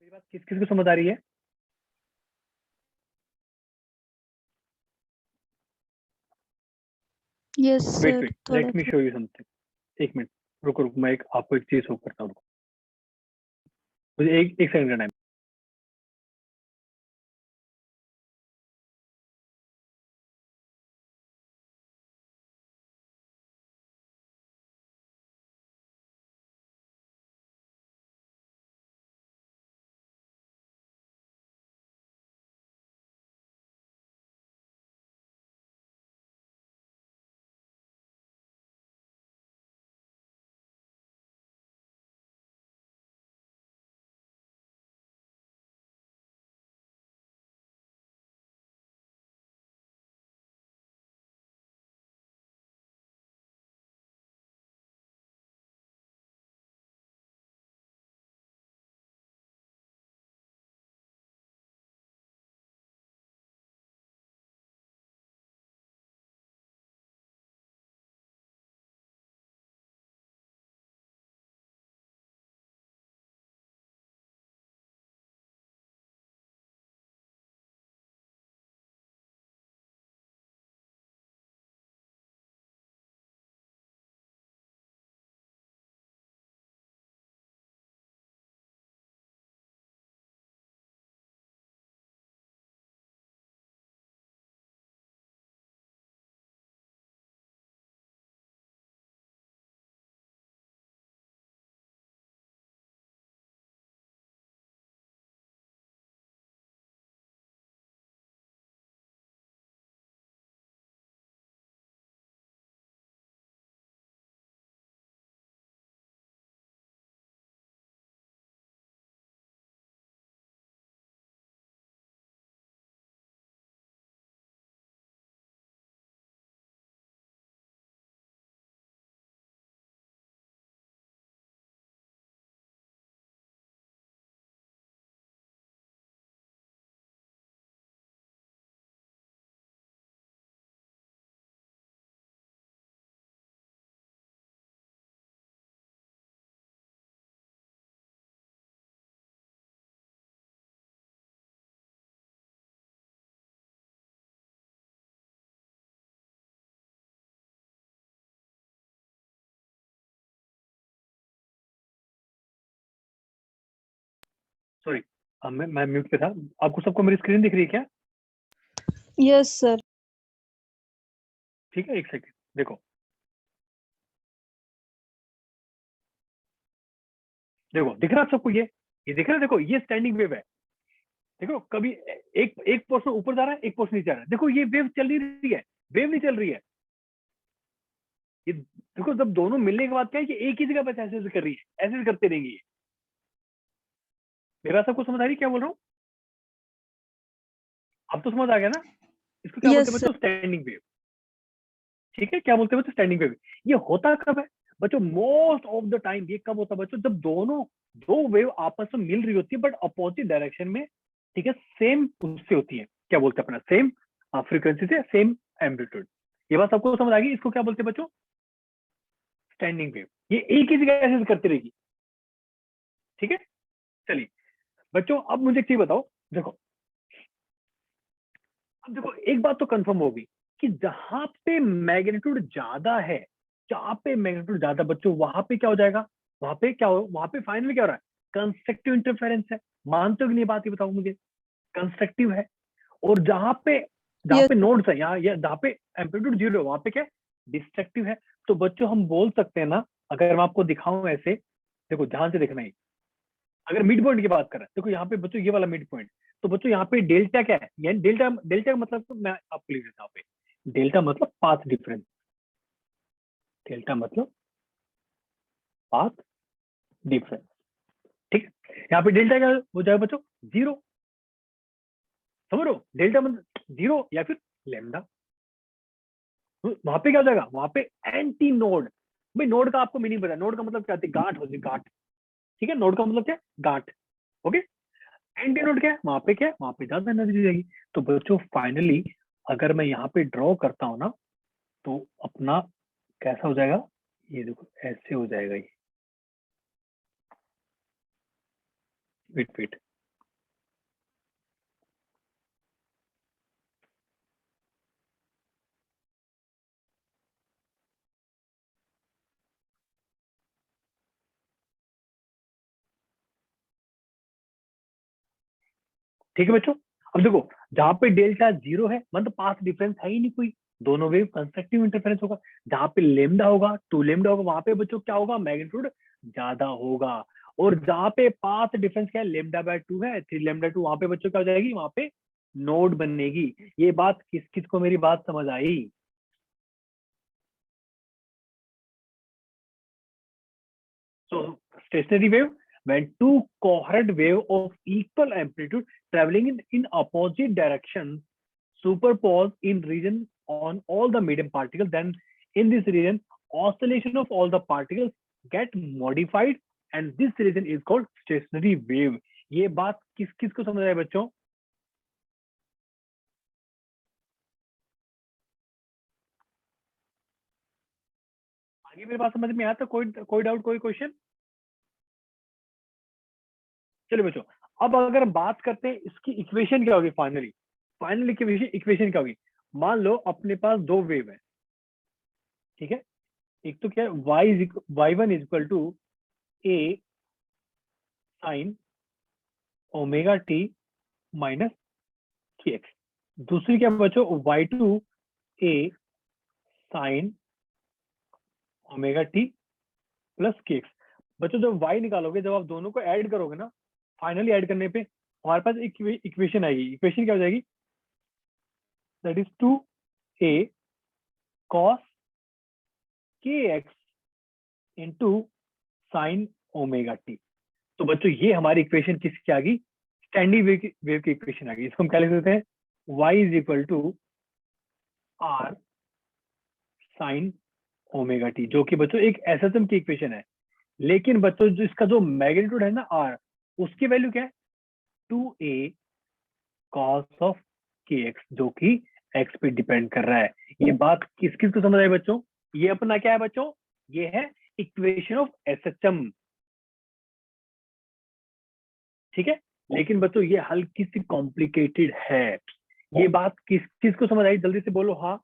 मेरी बात किस किस को समझ आ रही है? यस वेट सर, वेट, थोड़ा let me show you something. एक मिनट, रुको रुको, मैं आपको एक चीज शो करता हूँ, मुझे एक एक सेकंड का टाइम। सॉरी, मैं म्यूट पे था। आपको सबको मेरी स्क्रीन दिख रही है क्या? Yes sir. ठीक है, एक सेकंड देखो, देखो दिख रहा है सबको, ये दिख रहा है, देखो ये स्टैंडिंग वेव है। देखो कभी एक एक पोर्शन ऊपर जा रहा है, एक पोर्शन नीचे जा रहा है। देखो ये वेव चल नहीं रही है, वेव नहीं चल रही है। ये देखो, जब दोनों मिलने के बाद क्या है कि एक ही जगह बस ऐसे ऐसे कर रही है, ऐसे ऐसे करते रहेंगे ये। मेरा सबको समझ आ रही है क्या बोल रहा हूँ? अब तो समझ आ गया ना? इसको क्या बोलते यस हैं सर। बच्चों, स्टैंडिंग वेव। ठीक है, क्या बोलते हैं बच्चों, स्टैंडिंग वेव। ये होता कब है बच्चों, मोस्ट ऑफ द टाइम ये कब होता है बच्चों, जब दोनों दो वेव आपस में मिल रही होती है बट अपोजिट डायरेक्शन में, ठीक है, सेम उससे होती है, क्या बोलते हैं अपना, सेम फ्रीक्वेंसी से, सेम एम्पलीट्यूड। ये बात सबको समझ आ गई, इसको क्या बोलते हैं बच्चों, स्टैंडिंग वेव। ये एक ही जगह ऐसे करती रहेगी, ठीक है। चलिए बच्चों, अब मुझे एक चीज बताओ, देखो अब देखो, एक बात तो कंफर्म होगी कि जहां पे मैग्नीट्यूड ज्यादा है, जहां पे मैग्नीट्यूड ज्यादा बच्चों, वहां पे क्या हो जाएगा, वहां पे क्या हो, वहां पे फाइनली क्या हो रहा है, कंस्ट्रक्टिव इंटरफेरेंस है। मानते हो कि नहीं बात, ये बताओ मुझे, कंस्ट्रक्टिव है। और जहां यस पे नोड्स है, यहाँ जहां पे एम्पलीट्यूड जीरो है, वहां पे क्या है, डिस्ट्रक्टिव है। तो बच्चों हम बोल सकते हैं ना, अगर मैं आपको दिखाऊं ऐसे, देखो ध्यान से देखना ही, अगर मिड पॉइंट की बात कर रहे हैं, देखो यहाँ पे बच्चों ये वाला मिड पॉइंट, तो बच्चों यहाँ पे डेल्टा क्या है, यानी डेल्टा डेल्टा का मतलब, तो मैं आपको लिख देता हूँ पे, डेल्टा मतलब पाथ डिफरेंस, डेल्टा मतलब पाथ डिफरेंस, ठीक है। यहाँ पे डेल्टा क्या हो जाएगा बच्चों, जीरो, समझ रहे हो, डेल्टा मतलब जीरो या फिर लेमडा। वहां पे क्या हो जाएगा, वहां पे एंटी नोड। भाई नोड का आपको मीनिंग पता है, नोड का मतलब क्या होती है, गांठ होती है, गांठ, ठीक है, नोड का मतलब क्या है, गांठ, ओके। एंटी नोड क्या है, वहां पे क्या है, वहां पे ज्यादा एनर्जी जाएगी। तो बच्चों फाइनली अगर मैं यहाँ पे ड्रॉ करता हूँ ना, तो अपना कैसा हो जाएगा, ये देखो ऐसे हो जाएगा ये, वेट वेट, ठीक है बच्चों। अब देखो जहां पे डेल्टा जीरो है, मतलब पाथ डिफरेंस है ही नहीं कोई, दोनों वेव कंस्ट्रक्टिव इंटरफेरेंस होगा। जहां पे लेमडा होगा, टू लेमडा होगा, वहां पे बच्चों क्या होगा, मैग्नीट्यूड ज्यादा होगा। और जहां पे पाथ डिफरेंस क्या है, लेमडा बाय टू है, थ्री लेमडा टू, वहां पे बच्चों क्या हो जाएगी, वहां पे नोड बनेगी। ये बात किस किस को मेरी बात समझ आई। So stationary wave, when two coherent wave of equal amplitude traveling in opposite directions superpose in region on all the medium particles, then in this region oscillation of all the particles get modified and this region is called stationary wave. ये बात किस किस को समझ आए बच्चों, आगे मेरी बात समझ में आया था, कोई डाउट, कोई क्वेश्चन। चलिए बच्चों, अब अगर हम बात करते हैं इसकी इक्वेशन क्या होगी, फाइनली फाइनल इक्वेशन क्या होगी। मान लो अपने पास दो वेव है, ठीक है, एक तो क्या है, y1 is equal to a sine omega t minus k x, दूसरी क्या बच्चों, y2 a sine omega t plus k x. बच्चों जब y निकालोगे, जब आप दोनों को ऐड करोगे ना, फाइनली ऐड करने पे हमारे पास एक इक्वेशन आएगी। इक्वेशन क्या हो जाएगी, that is 2a cos k x into sine omega t. तो बच्चों ये हमारी इक्वेशन किसकी आ गई, स्टैंडिंग वेव की इक्वेशन आ गई। इसको हम क्या लिख सकते हैं, y is equal to R sine omega t, जो कि बच्चों एक एसएसएम की इक्वेशन है। लेकिन बच्चों जो इसका जो मैग्नीट्यूड है ना आर, उसकी वैल्यू क्या है, 2a कॉस ऑफ के एक्स, जो कि एक्स पे डिपेंड कर रहा है। ये बात किस किस को समझ आए बच्चों, ये अपना क्या है बच्चों, ये है इक्वेशन ऑफ एसएचएम, ठीक है। लेकिन बच्चों ये हल्की सी कॉम्प्लिकेटेड है। ये बात किस किस को समझ आई, जल्दी से बोलो हाँ।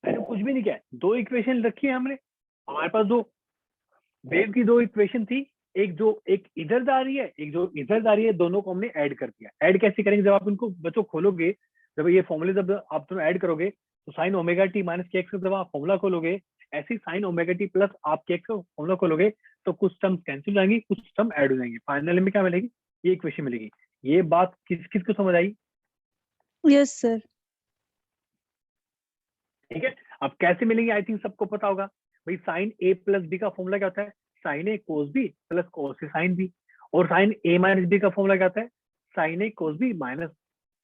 मैंने कुछ भी नहीं किया है, दो इक्वेशन रखी है हमने, हमारे पास दो वेव की दो इक्वेशन थी, एक जो एक इधर जा रही है, एक जो इधर जा रही है, दोनों को हमने ऐड कर दिया। ऐड कैसे करेंगे, जब आप इनको बच्चों खोलोगे, जब ये फॉर्मूले जब आप दोनों ऐड करोगे, तो sign omega t minus k x जब आप फॉर्मूला खोलोगे, ऐसे ही साइन ओमेगा टी प्लस आप के एक्स फॉर्मूला खोलोगे, तो कुछ टर्म कैंसिल हो जाएंगी, कुछ टर्म ऐड हो जाएंगे, फाइनल में क्या मिलेगी, ये इक्वेशन मिलेगी। ये बात किस किस को समझ आई, यस सर। ठीक है। अब कैसे मिलेंगे, आई थिंक सबको पता होगा। भाई साइन ए प्लस बी का फॉर्मूला क्या होता है, साइन ए कोस बी प्लस कोस ए साइन बी। और साइन ए माइनस बी का फॉर्मूला क्या होता है, साइन ए कोस बी माइनस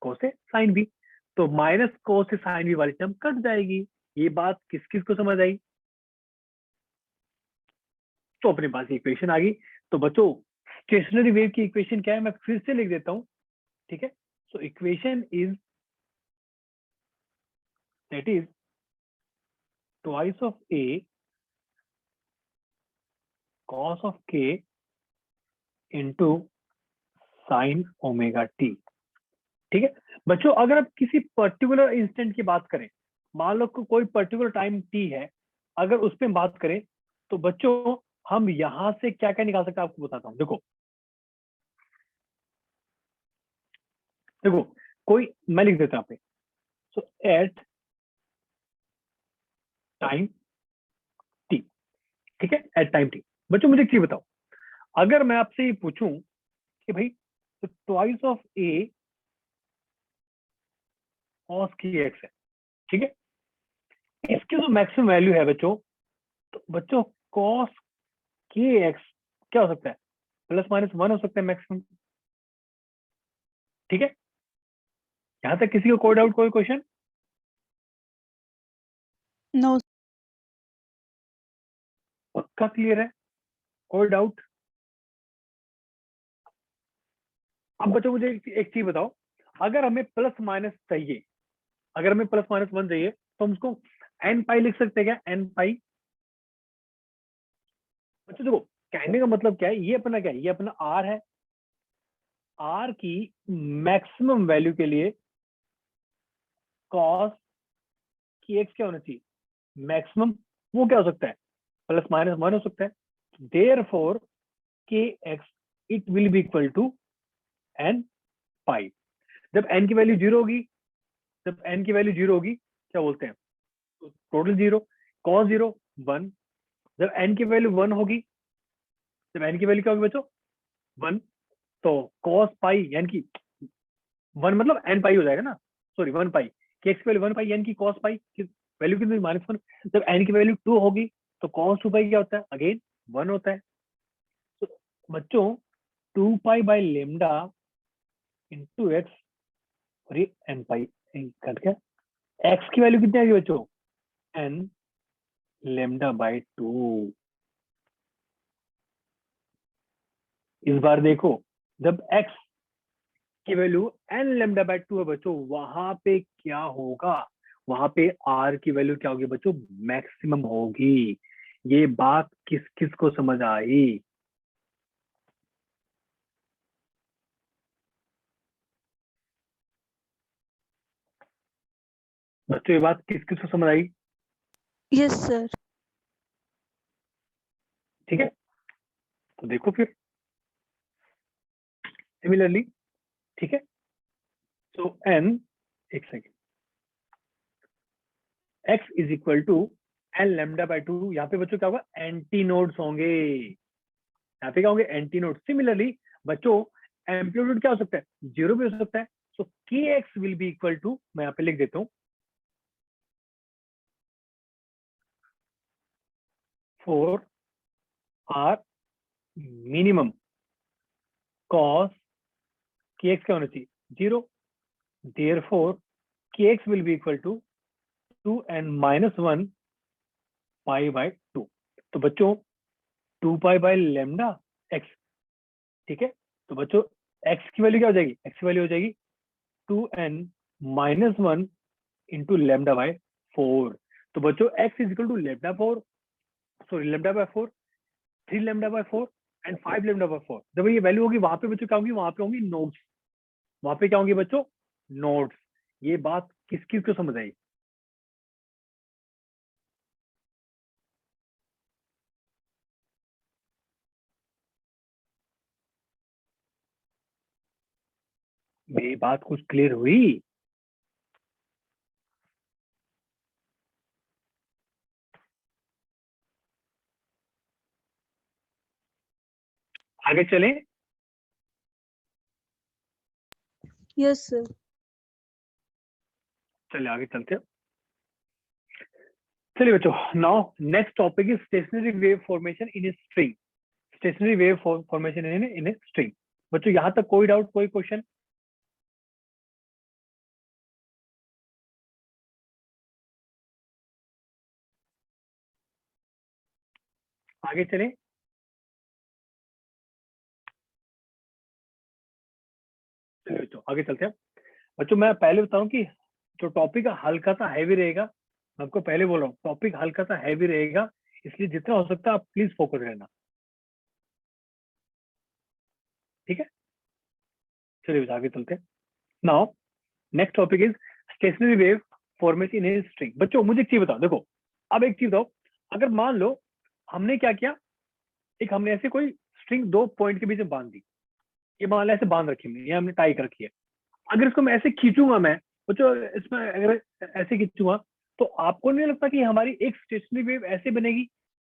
कोस ए साइन बी, तो माइनस कोस ए साइन बी वाली टर्म कट जाएगी। ये बात किस किस को समझ आई? तो अपने पास इक्वेशन आ गई। तो बच्चों स्टेशनरी वेव की इक्वेशन क्या है, मैं फिर से लिख देता हूं, ठीक है। So equation is that is twice of A cos of k into sin omega T, ठीक है। बच्चों अगर आप किसी पर्टिकुलर इंस्टेंट की बात करें, मान लो कोई पर्टिकुलर टाइम टी है, अगर उस पर बात करें तो बच्चों हम यहां से क्या क्या निकाल सकते हैं आपको बताता हूं। देखो देखो कोई, मैं लिख देता हूं यहाँ पे, सो एट टाइम टी, ठीक है, एट टाइम टी। बच्चों मुझे एक चीज बताओ, अगर मैं आपसे ये पूछूं कि भाई तो ट्वाइस ऑफ ए कॉस की एक्स है, ठीक है, इसकी जो मैक्सिमम वैल्यू है बच्चों, तो बच्चों कॉस के एक्स क्या हो सकता है, प्लस माइनस वन हो सकता है मैक्सिमम, ठीक है। यहां तक किसी को कोई डाउट, कोई क्वेश्चन? नो। पक्का क्लियर है, कोई डाउट? अब बच्चों मुझे एक चीज बताओ, अगर हमें प्लस माइनस चाहिए, अगर हमें प्लस माइनस वन चाहिए, तो हम उसको एन पाई लिख सकते हैं क्या, एन पाई? बच्चों देखो कहने का मतलब क्या है, ये अपना क्या है, ये अपना आर है, आर की मैक्सिमम वैल्यू के लिए कॉस की एक्स क्या होना चाहिए, मैक्सिमम, वो क्या हो सकता है, प्लस माइनस वन हो सकता है। देयरफॉर के X it will be equal to N pi. जब एन की वैल्यू जीरो होगी, जब एन की वैल्यू जीरो होगी क्या बोलते हैं, total zero, cos zero one. जब एन की वैल्यू वन होगी, जब एन की वैल्यू क्या होगी बच्चों, वन, तो कॉस पाई यानी कि वन मतलब एन पाई हो जाएगा ना, सॉरी वन पाई, के एक्स की वैल्यू वन पाई यानी कि कॉस पाई की वैल्यू कितनी, माइनस वन। जब एन की वैल्यू टू होगी तो कॉस टू पाई क्या होता है, अगेन वन होता है। तो बच्चों two pi by lambda into x, और ये एन पाई कट गया, एक्स की वैल्यू कितनी आएगी बच्चों, एन लेमडा बाई टू। इस बार देखो जब x की value n lambda by two है बच्चों, वहां पे क्या होगा, वहां पे r की वैल्यू क्या होगी बच्चों, मैक्सिमम होगी। ये बात किस किस को समझ आई? बच्चों ये बात किस किस को समझ आई? Yes sir. ठीक है, तो देखो फिर सिमिलरली, ठीक है। तो n, एक second, x is equal to n lambda by two, यहाँ पे बच्चों क्या होगा, एंटी नोड्स होंगे, यहाँ पे क्या होंगे, एंटी नोड। सिमिलरली बच्चों एम्पलीट्यूड क्या हो सकता है, जीरो भी हो सकता है। So k x will be equal to, मैं यहाँ पे लिख देता हूँ, for R minimum cos k x क्या होना चाहिए, जीरो। देयरफॉर के x will be equal to two n minus one pi by two. तो बच्चों two pi by lambda x, ठीक है। तो बच्चों एक्स की वैल्यू क्या हो जाएगी, एक्स की वैल्यू हो जाएगी two n minus one into lambda by four. तो बच्चों x is equal to lambda four, sorry lambda by four, three lambda by four and five lambda by four. जब ये वैल्यू होगी वहां पे बच्चों क्या होंगी, वहां पे होंगी नोड्स, वहां पे क्या होंगे बच्चों, नोड्स। ये बात किस किस को समझ आई? मेरी बात कुछ क्लियर हुई? आगे चलें? Yes sir. चलिए आगे चलते हैं। चलिए बच्चों, now next topic is stationary wave formation in a string. Stationary wave formation in a string. बच्चों यहाँ तक कोई डाउट, कोई क्वेश्चन? आगे चले। चलिए बच्चों आगे चलते हैं। बच्चों मैं पहले बता रहा हूँ कि जो टॉपिक हल्का सा हैवी रहेगा, मैं आपको पहले बोल रहा हूँ टॉपिक हल्का सा हैवी रहेगा, इसलिए जितना हो सकता है आप प्लीज फोकस रहना, ठीक है। चलिए आगे चलते हैं। Now next topic is stationary wave formation in string. बच्चों मुझे एक चीज बताओ, देखो अब एक चीज बताओ, अगर मान लो हमने क्या किया, एक हमने ऐसे कोई स्ट्रिंग दो पॉइंट के बीच में बांध दी, ये मान लो ऐसे बांध रखी हमने, ये हमने टाई कर रखी है। अगर इसको मैं ऐसे खींचूंगा, मैं बच्चों इसमें अगर ऐसे खींचूंगा, तो आपको नहीं लगता कि हमारी एक स्टेशनरी वेव ऐसे बनेगी,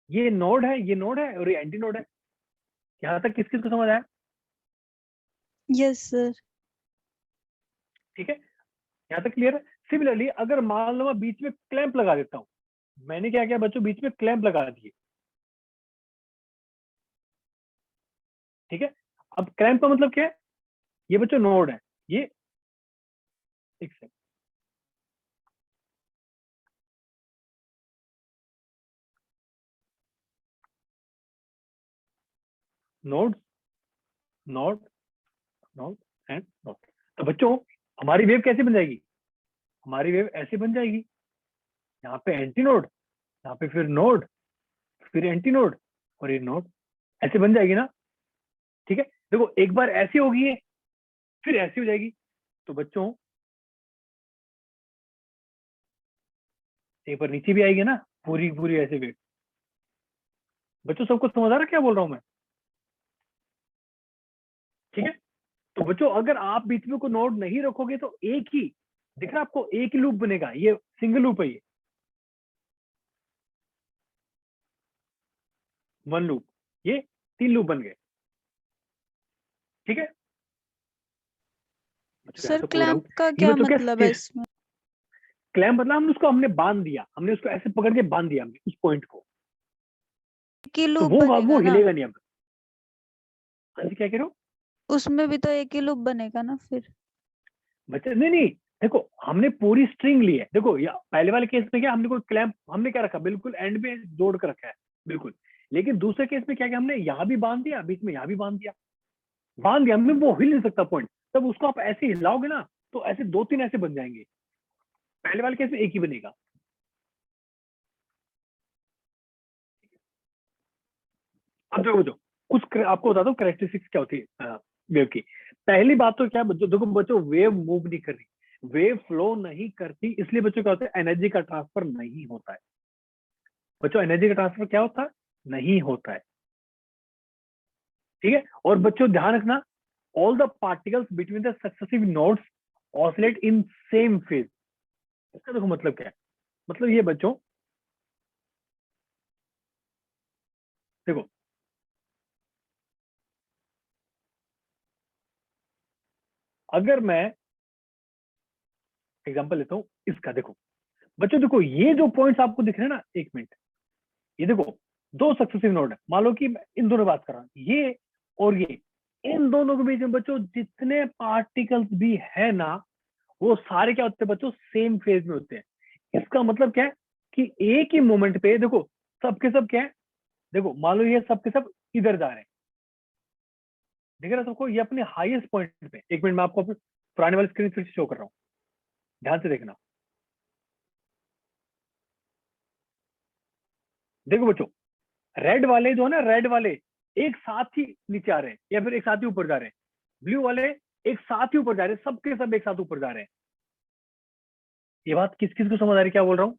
ये नोड है, ये नोड है और ये एंटी नोड है। यहाँ तक किस किस को समझ आया? Yes sir. ठीक है, यहाँ तक क्लियर है। सिमिलरली अगर मान लो मैं बीच में क्लैंप लगा देता हूँ, मैंने क्या किया बच्चों, बीच में क्लैंप लगा दिए, ठीक है। अब क्लैंप का मतलब क्या है, ये बच्चों नोड है, ये एक second, node node node and node. तो बच्चों हमारी वेव कैसे बन जाएगी, हमारी वेव ऐसे बन जाएगी, यहाँ पे एंटी नोड, यहाँ पे फिर नोड, फिर एंटी नोड और ये नोड, ऐसे बन जाएगी ना। ठीक है, देखो एक बार ऐसी होगी है, फिर ऐसी हो जाएगी। तो बच्चों एक बार नीचे भी आएगी ना, पूरी पूरी ऐसे वेव। बच्चों सबको समझ आ रहा है क्या बोल रहा हूं मैं? ठीक है, तो बच्चों अगर आप बीच में कोई नोड नहीं रखोगे तो एक ही दिख रहा है आपको, एक ही लूप बनेगा, ये सिंगल लूप है, ये वन लूप, ये तीन लूप बन गए। ठीक है बच्चों, यहाँ सर तो कोई क्लैंप डाउट? का ये क्या बच्चों क्या मतलब है इसमें? क्लैम्प मतलब हमने बांध दिया, हमने उसको ऐसे पकड़ के बांध दिया हमने उस पॉइंट को, एक ही तो लूप वो बनेगा ना? हिलेगा नहीं अब। हाँ जी, क्या कह रहे हो उसमें भी तो एक ही लूप बनेगा ना फिर? बच्चे? नहीं नहीं, देखो हमने पूरी स्ट्रिंग ली है, देखो या पहले वाले केस में क्या हमने कोई क्लैंप हमने क्या रखा, बिल्कुल एंड में जोड़ कर रखा है, बिल्कुल। लेकिन दूसरे केस में क्या किया हमने, यहाँ भी बांध दिया, बीच में यहाँ भी बांध दिया, बांध दिया हमने, वो हिल नहीं सकता पॉइंट। तब उसको आप ऐसे हिलाओगे ना, तो ऐसे दो तीन ऐसे बन जाएंगे, पहले वाले केस में एक ही बनेगा। अब देखो कुछ आपको बताता हूँ कैरेक्टरिस्टिक्स क्या होती है वेव की। पहली बात तो क्या है बच्चों, देखो बच्चों वेव मूव नहीं कर रही, वेव फ्लो नहीं करती, इसलिए बच्चों क्या होता है, एनर्जी का ट्रांसफर नहीं होता है। बच्चों एनर्जी का ट्रांसफर क्या होता है, नहीं होता है। ठीक है, और बच्चों ध्यान रखना, all the particles between the successive nodes oscillate in same phase. इसका देखो मतलब क्या है, मतलब ये बच्चों देखो, अगर मैं एग्जांपल लेता हूं इसका, देखो बच्चों देखो ये जो पॉइंट्स आपको दिख रहे हैं ना, एक मिनट, ये देखो दो सक्सेसिव नोड है, मान लो कि मैं इन दोनों बात कर रहा हूं, ये और ये, इन दोनों के बीच में बच्चों जितने पार्टिकल्स भी है ना, वो सारे क्या होते हैं बच्चों, सेम फेज में होते हैं। इसका मतलब क्या है कि एक ही मोमेंट पे देखो सबके सब क्या है, देखो मान लो ये सबके सब इधर जा रहे हैं, देख रहे हो सबको, ये अपने हाईएस्ट पॉइंट पे, एक मिनट मैं आपको अपने पुराने वाले स्क्रीन फिर से शो कर रहा हूँ, ध्यान से देखना। देखो बच्चों रेड वाले जो है ना, रेड वाले एक साथ ही नीचे आ रहे हैं या फिर एक साथ ही ऊपर जा रहे हैं, ब्लू वाले एक साथ ही ऊपर जा रहे हैं, सबके सब एक साथ ऊपर जा रहे हैं। ये बात किस किस को समझ आ रही है क्या बोल रहा हूँ?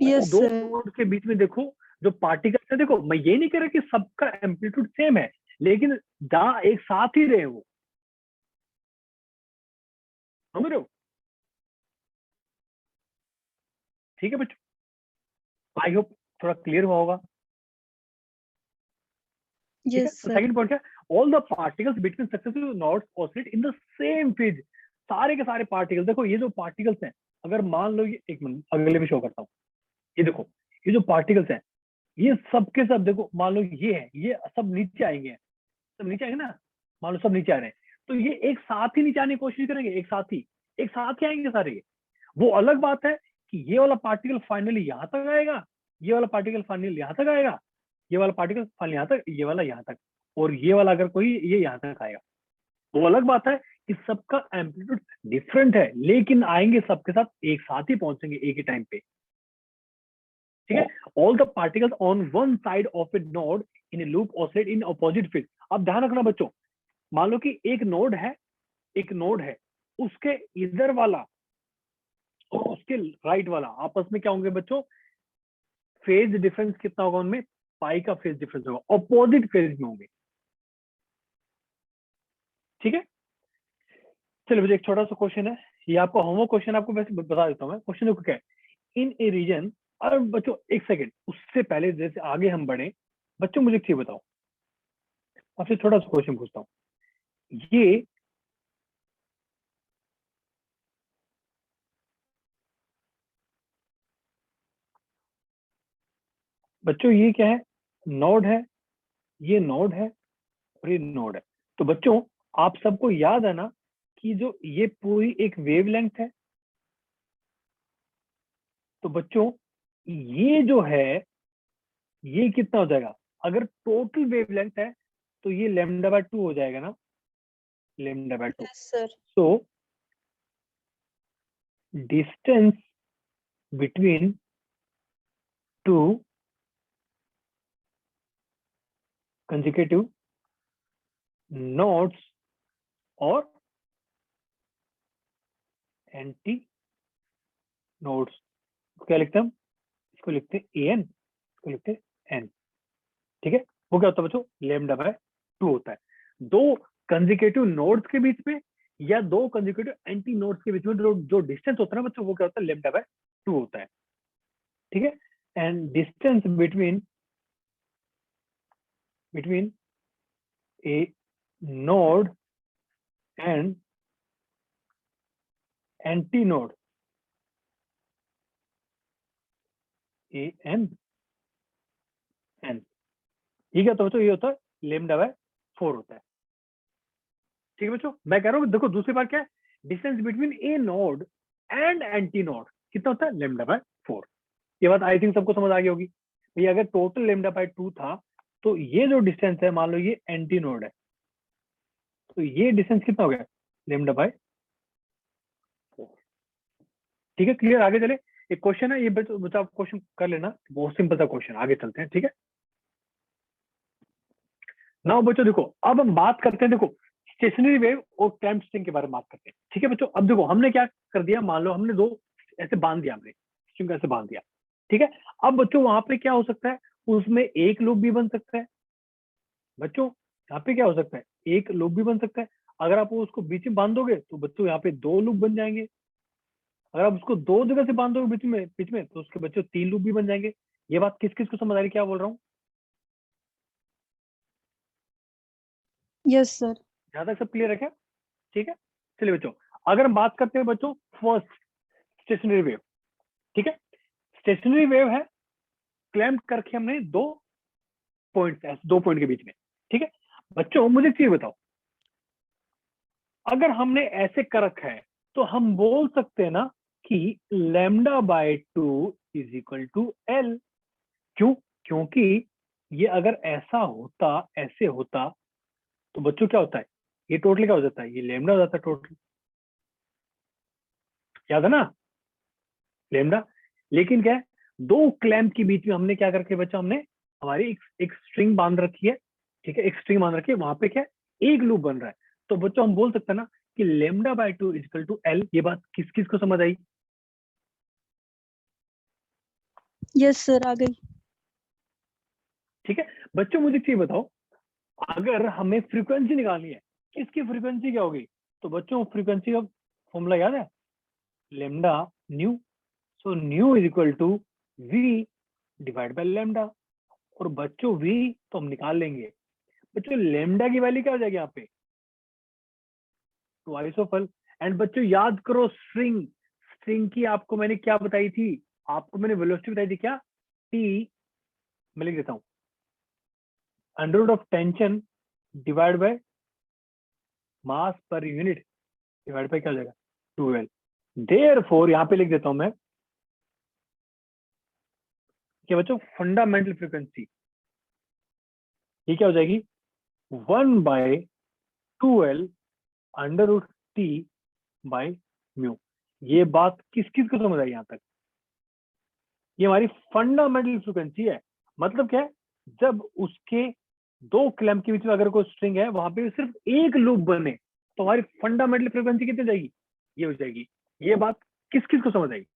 यस दो सर। नोड के बीच में देखो जो पार्टिकल्स है, देखो मैं ये नहीं कह रहा कि सबका एम्पलीट्यूड सेम है, लेकिन जहां एक साथ ही रहे वो, समझ रहे हो? ठीक है बच्चों, आई होप थोड़ा क्लियर हुआ होगा। ठीक है, यस तो सर। सेकंड पॉइंट क्या, all the particles between successive nodes oscillate in the same phase. सारे के सारे पार्टिकल्स, देखो ये जो पार्टिकल्स हैं, अगर मान लो ये, एक मिनट अगले भी शो करता हूँ, ये देखो ये जो पार्टिकल्स हैं, ये सब के सब देखो, मान लो ये है, ये सब नीचे आएंगे, सब नीचे आएंगे ना, मान लो सब नीचे आ रहे हैं, तो ये एक साथ ही नीचे आने की कोशिश करेंगे, एक साथ ही आएंगे सारे। वो अलग बात है कि ये वाला पार्टिकल फाइनली यहाँ तक आएगा ये वाला पार्टिकल फाइनल यहाँ तक आएगा, ये वाला पार्टिकल फाइनल यहाँ तक, ये वाला यहाँ तक, और ये वाला अगर कोई ये यहाँ तक आएगा। वो अलग बात है कि सबका एम्पलीट्यूड डिफरेंट है, लेकिन आएंगे सबके साथ एक साथ ही पहुंचेंगे एक ही टाइम पे, ठीक है। All the particles on one side of A node in A loop oscillate in opposite field. अब ध्यान रखना बच्चों, मान लो कि एक नोड है, एक नोड है, उसके इधर वाला और उसके राइट वाला आपस में क्या होंगे बच्चों, फेज डिफरेंस कितना होगा उनमें, पाई का फेज डिफरेंस होगा, अपोजिट फेज में होंगे, ठीक है। चलिए मुझे एक छोटा सा क्वेश्चन है, ये आपका होमवर्क क्वेश्चन, आपको वैसे बता देता हूँ मैं। क्वेश्चन देखो क्या है, इन ए रीजन, और बच्चों एक सेकंड उससे पहले जैसे आगे हम बढ़े, बच्चों मुझे एक चीज बताओ, आपसे थोड़ा सा क्वेश्चन पूछता हूँ। ये बच्चों ये क्या है, नोड है, ये नोड है और ये नोड है। तो बच्चों आप सबको याद है ना कि जो ये पूरी एक वेवलेंथ है, तो बच्चों ये जो है ये कितना हो जाएगा, अगर टोटल वेवलेंथ है तो ये लैम्डा बाय 2 हो जाएगा ना, lambda by 2। Yes sir. So distance between two consecutive nodes और एंटी नोड्स, क्या लिखते हैं हम, इसको लिखते हैं एन, इसको लिखते हैं एन, ठीक है। वो क्या होता है बच्चों, लैम्डा बाय 2 होता है। दो कंसेक्यूटिव नोड्स के बीच में या दो कंसेक्यूटिव एंटी नोड्स के बीच में जो डिस्टेंस होता है ना बच्चों, वो क्या होता है, लैम्डा बाय 2 होता है, ठीक है। And distance between a node and antinode A N N, ये क्या होता है बच्चों, ये होता है लैम्डा बाय 4 होता है, ठीक है बच्चों। मैं कह रहा हूँ देखो दूसरी बार क्या है, distance between a node and anti node कितना होता है, लैम्डा बाय 4। ये बात आई थिंक सबको समझ आ गई होगी भैया। अगर टोटल लैम्डा बाय 2 था तो ये जो डिस्टेंस है, मान लो ये एंटी नोड है, तो ये डिस्टेंस कितना हो गया, लैम्डा बाय 4, ठीक है। क्लियर, आगे चले। एक क्वेश्चन है ये बच्चा आप क्वेश्चन कर लेना, बहुत सिंपल सा क्वेश्चन, आगे चलते हैं, ठीक है। नाउ बच्चों देखो, अब हम बात करते हैं, देखो स्टेशनरी वेव और क्लैम्प स्ट्रिंग के बारे में बात करते हैं, ठीक है बच्चों। अब देखो हमने क्या कर दिया, मान लो हमने दो ऐसे बांध दिया, हमने स्ट्रिंग ऐसे बांध दिया, ठीक है। अब बच्चों वहां पे क्या हो सकता है, उसमें एक लूप भी बन सकता है बच्चों, यहाँ पे क्या हो सकता है, एक लूप भी बन सकता है। अगर आप उसको बीच में बांधोगे तो बच्चों यहाँ पे दो लूप बन जाएंगे। अगर आप उसको दो जगह से बांधोगे बीच में तो उसके बच्चों 3 लूप भी बन जाएंगे। ये बात किस किस को समझ आ रही, क्या बोल रहा हूँ, यस सर। जहां तक सब क्लियर है क्या, ठीक है। चलिए बच्चों, अगर हम बात करते हैं बच्चों फर्स्ट स्टेशनरी वेव, ठीक है। स्टेशनरी वेव है, क्लैम्प करके हमने दो पॉइंट के बीच में, ठीक है। बच्चों मुझे एक चीज बताओ, अगर हमने ऐसे कर रखा है तो हम बोल सकते हैं ना कि lambda by 2 is equal to L. क्यों, क्योंकि ये अगर ऐसा होता, ऐसे होता, तो बच्चों क्या होता है, ये टोटल क्या हो जाता है, ये लैम्डा हो जाता है टोटल, याद है ना, लैम्डा। लेकिन क्या है, दो क्लैंप के बीच में हमने क्या करके बच्चा, हमने हमारी एक स्ट्रिंग बांध रखी है, ठीक है, एक स्ट्रिंग बांध रखी है, वहां पे क्या है, एक लूप बन रहा है। तो बच्चों हम बोल सकते हैं ना कि lambda by 2 equal to L. ये बात किस किस को समझ आई, यस सर, आ गई। ठीक है। बच्चों मुझे एक चीज बताओ, अगर हमें फ्रीक्वेंसी निकालनी है, किसकी फ्रीक्वेंसी क्या होगी, तो बच्चों फ्रीक्वेंसी का फॉर्मूला याद है, lambda nu. So nu is equal to v divide by lambda. और बच्चों वी तो हम निकाल लेंगे, बच्चों लेमडा की वैल्यू क्या हो जाएगी यहाँ पे, ट्वाइस ऑफ एल। एंड बच्चों याद करो, स्ट्रिंग स्ट्रिंग की आपको मैंने क्या बताई थी, आपको मैंने वेलोसिटी बताई थी क्या, टी, मैं लिख देता हूँ, under root of tension divide by mass per unit divide by क्या हो जाएगा, 2L। देयरफॉर यहाँ पे लिख देता हूं मैं, क्या बच्चों, फंडामेंटल फ्रीक्वेंसी, ये क्या हो जाएगी 1/2L √T/μ। ये बात किस किस को समझ आई यहाँ तक? ये हमारी फंडामेंटल फ्रीक्वेंसी है। मतलब क्या है, जब उसके दो क्लैंप के बीच में अगर कोई स्ट्रिंग है, वहां पे सिर्फ एक लूप बने, तो हमारी फंडामेंटल फ्रीक्वेंसी कितनी जाएगी, ये हो जाएगी। ये बात किस किस को समझ आई?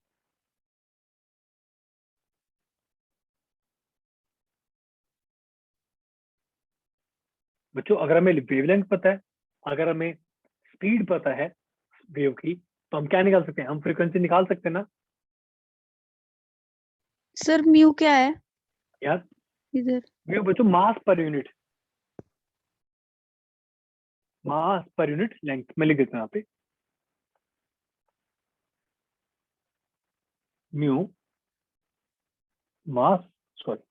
बच्चों अगर हमें वेवलेंथ पता है, अगर हमें स्पीड पता है वेव की, तो हम क्या निकाल सकते हैं, हम फ्रीक्वेंसी निकाल सकते हैं ना सर म्यू क्या है यार? इधर? वेव बच्चों मास पर यूनिट, मास पर यूनिट लेंथ। मैं लिख देता हूँ यहाँ पे म्यू मास, सॉरी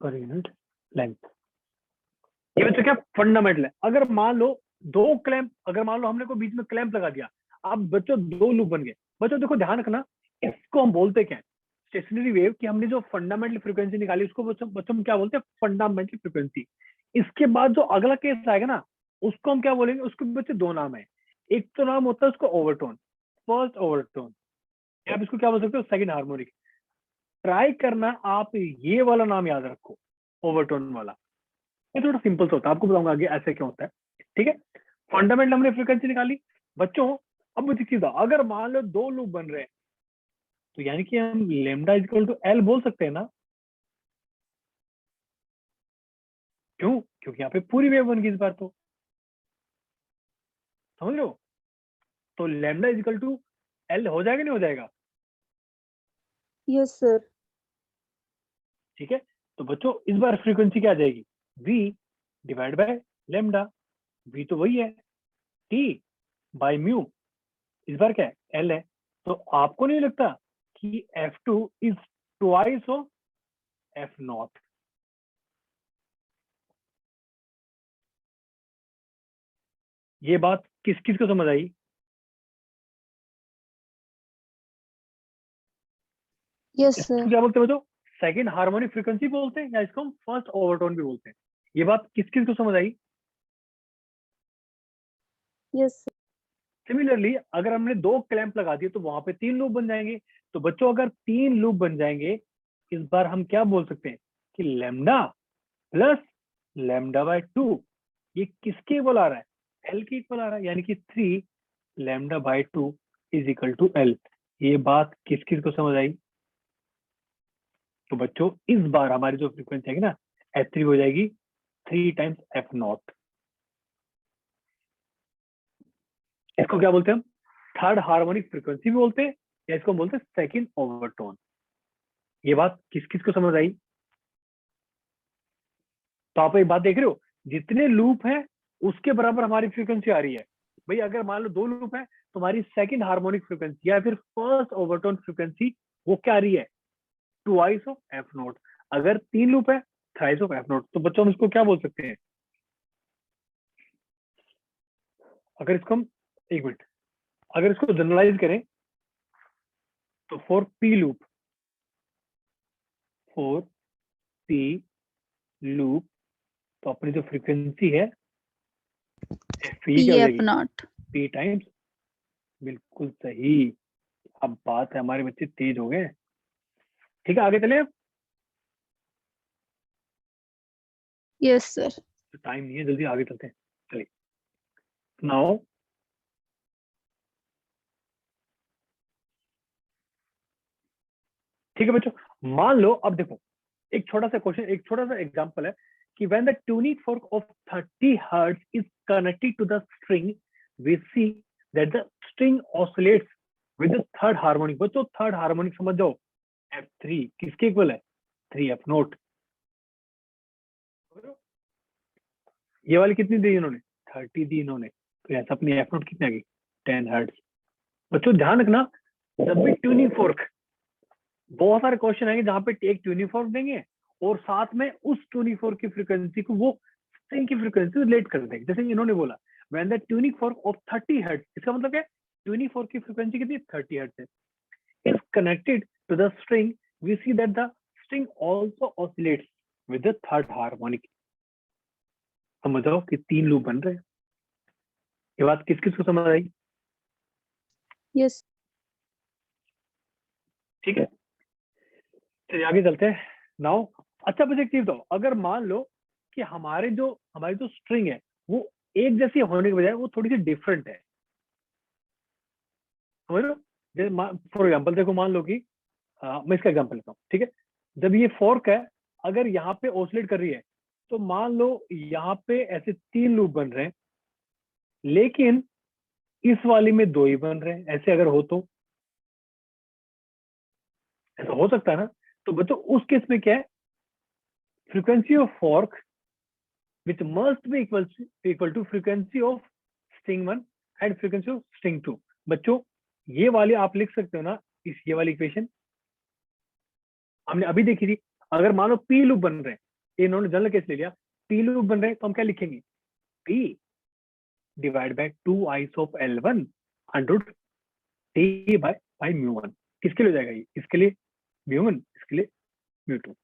पर यूनिट लेंथ। ये बच्चों क्या फंडामेंटल है। अगर मान लो दो क्लैंप, अगर मान लो हमने को बीच में क्लैंप लगा दिया, अब बच्चों दो लूप बन गए। बच्चों देखो ध्यान रखना, इसको हम बोलते क्या है, स्टेशनरी वेव की हमने जो फंडामेंटल फ्रीक्वेंसी निकाली, उसको बच्चों बच्चों हम क्या बोलते हैं, फंडामेंटल फ्रीक्वेंसी। इसके बाद जो अगला केस आएगा ना, उसको हम क्या बोलेंगे, उसके बच्चे दो नाम है। एक तो नाम होता है उसको ओवरटोन, फर्स्ट ओवरटोन, या आप इसको क्या बोल सकते हो, सेकंड हार्मोनिक। ट्राई करना आप ये वाला नाम याद रखो, ओवरटोन वाला। ये थोड़ा सिंपल सा होता है, आपको बताऊंगा आगे ऐसे क्यों होता है। ठीक है, फंडामेंटल हमने फ्रीक्वेंसी निकाली। बच्चों अब मुझे चीज, अगर मान लो दो लूप बन रहे हैं, तो यानी कि हम लेमडा इक्वल टू एल बोल सकते हैं ना? क्यों? क्योंकि यहाँ पे पूरी वेव बन गई इस बार, तो समझ लो। तो लेमडा इक्वल टू एल हो जाएगा, नहीं हो जाएगा? Yes sir. ठीक है, तो बच्चों इस बार फ्रीक्वेंसी क्या आ जाएगी, v divide by lambda. v तो वही है, t बाय म्यू, इस बार क्या है, l है। तो आपको नहीं लगता कि F2 is twice of F0? ये बात किस किस को समझ आई? यस इसको सर। क्या बोलते हैं बच्चों, सेकंड हार्मोनिक फ्रीक्वेंसी बोलते हैं, या इसको हम फर्स्ट ओवरटोन भी बोलते हैं। ये बात किस किस को समझ आई? यस सिमिलरली अगर हमने दो क्लैंप लगा दिए, तो वहां पे तीन लूप बन जाएंगे। तो बच्चों अगर तीन लूप बन जाएंगे, इस बार हम क्या बोल सकते हैं कि लेमडा प्लस लेमडा/2, ये किसके इक्वल आ रहा है, एल के इक्वल आ रहा है, यानी कि 3 लेमडा/2 इज इक्वल टू एल। ये बात किस किस को समझ आई? तो बच्चों इस बार हमारी जो फ्रीक्वेंसी है ना, F3 हो जाएगी 3 टाइम्स F0। इसको क्या बोलते हैं हम, थर्ड हार्मोनिक फ्रीक्वेंसी भी बोलते हैं, या इसको हम बोलते हैं सेकंड ओवरटोन। ये बात किस किस को समझ आई? तो आप एक बात देख रहे हो, जितने लूप है उसके बराबर हमारी फ्रीक्वेंसी आ रही है। भाई अगर मान लो दो लूप है, तो हमारी सेकंड हार्मोनिक फ्रीक्वेंसी या फिर फर्स्ट ओवरटोन फ्रीक्वेंसी वो क्या आ रही है, ट्वाइस ऑफ F0। अगर तीन लूप है, थ्राइस ऑफ F0। तो बच्चों हम इसको क्या बोल सकते हैं, अगर इसको हम, एक मिनट, अगर इसको जनरलाइज करें, तो for P loop, for P loop, तो अपनी जो फ्रीक्वेंसी है क्या हो जाएगी, F0। पी टाइम्स, बिल्कुल सही। अब बात है, हमारे बच्चे तेज हो गए। ठीक है, आगे चले। Yes sir. टाइम नहीं है, जल्दी आगे चलते हैं, चलिए। नाउ ठीक है बच्चों, मान लो, अब देखो एक छोटा सा क्वेश्चन, एक छोटा सा एग्जांपल है कि when the tuning fork of 30 hertz is connected to the string, we see that the string oscillates with the third harmonic. बच्चों थर्ड हार्मोनिक समझ जाओ, F3 किसके इक्वल है, 3F0। ये वाली कितनी दी इन्होंने, 30 दी इन्होंने, तो ऐसा अपनी F0 कितनी आ गई, 10 हर्ट्ज। बच्चों ध्यान रखना, जब भी ट्यूनिंग फोर्क, बहुत सारे क्वेश्चन आएंगे जहां पे एक ट्यूनिंग फोर्क देंगे और साथ में उस ट्यूनिंग फोर्क की फ्रीक्वेंसी को वो स्ट्रिंग की फ्रीक्वेंसी रिलेट कर देंगे। जैसे इन्होंने बोला when the tuning fork of 30 hertz, इसका मतलब क्या है, ट्यूनिंग फॉर्क की फ्रीक्वेंसी कितनी 30 हर्ट्ज है, is connected to the string, we see that the string also oscillates with the third harmonic. समझ रहे हो कि 3 लूप बन रहे हैं। ये बात किस किस को समझ आई? यस। ठीक है, चलिए आगे चलते हैं नाउ। अच्छा बस एक चीज बताओ, अगर मान लो कि हमारी जो स्ट्रिंग है वो एक जैसी होने के बजाय वो थोड़ी सी डिफरेंट है, समझ लो। जैसे फॉर एग्जाम्पल देखो, मान लो कि मैं इसका एग्जाम्पल लेता हूँ, ठीक है। जब ये फोर्क है, अगर यहाँ पे ऑसिलेट कर रही है, तो मान लो यहाँ पे ऐसे 3 लूप बन रहे हैं, लेकिन इस वाली में 2 ही बन रहे हैं। ऐसे अगर हो तो ऐसा हो सकता है ना। तो बच्चों उस केस में क्या है, frequency of fork which must be equal to frequency of string 1 and frequency of string 2। बच्चों ये वाली आप लिख सकते हो ना, ये वाली इक्वेशन हमने अभी देखी थी। अगर मान लो पी लूप बन रहे हैं, ये इन्होंने जनरल केस ले लिया, पी लूप बन रहे हैं, तो हम क्या लिखेंगे, P divide by 2 ice of L1 under T by mu. किसके लिए हो जाएगा ये, इसके लिए म्यू1, इसके लिए म्यू2।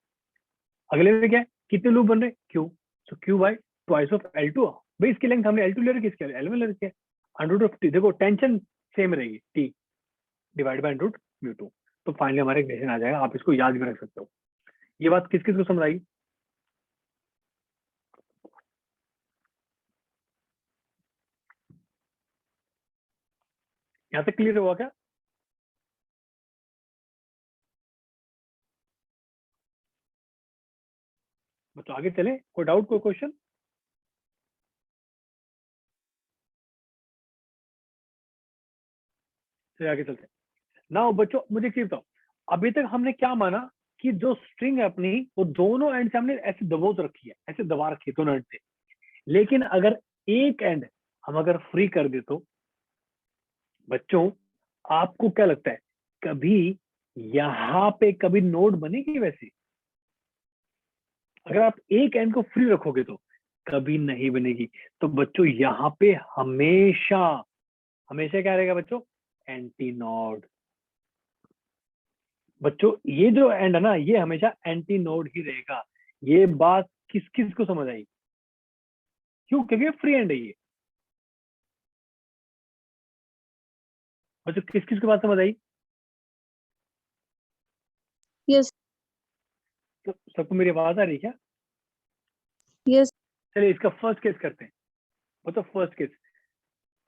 अगले में क्या है, कितने लूप बन रहे हैं, क्यू, तो Q by twice of L2। भाई इसकी लेंथ हमने L2 ले रखी है, इसके L1 ले रखी है, अंडर ऑफ टी। देखो टेंशन सेम रहेगी, टी डिवाइड बाय अंडर म्यू2। तो फाइनली हमारा इक्वेशन आ जाएगा। आप इसको याद भी रख सकते हो। ये बात किस किस को समझ आई? यहाँ तक क्लियर हुआ क्या? तो आगे चले, कोई डाउट, कोई क्वेश्चन? चलिए आगे चलते हैं। नाउ बच्चों मुझे एक चीज बताओ, अभी तक हमने क्या माना कि जो स्ट्रिंग है अपनी, वो दोनों एंड से हमने ऐसे दबोच रखी है, ऐसे दबा रखी है दोनों एंड से। लेकिन अगर एक एंड हम अगर फ्री कर दे तो बच्चों आपको क्या लगता है, कभी यहाँ पे कभी नोड बनेगी? वैसे अगर आप एक एंड को फ्री रखोगे तो कभी नहीं बनेगी। तो बच्चों यहाँ पे हमेशा हमेशा क्या रहेगा बच्चों, एंटी नोड। बच्चों ये जो एंड है ना, ये हमेशा एंटी नोड ही रहेगा। ये बात किस किस को समझ आई? क्यों? क्योंकि फ्री एंड है ये। बच्चों किस किस की बात समझ आई? यस। तो सबको मेरी आवाज आ रही है क्या? यस। चलिए इसका फर्स्ट केस करते हैं। बच्चों फर्स्ट केस,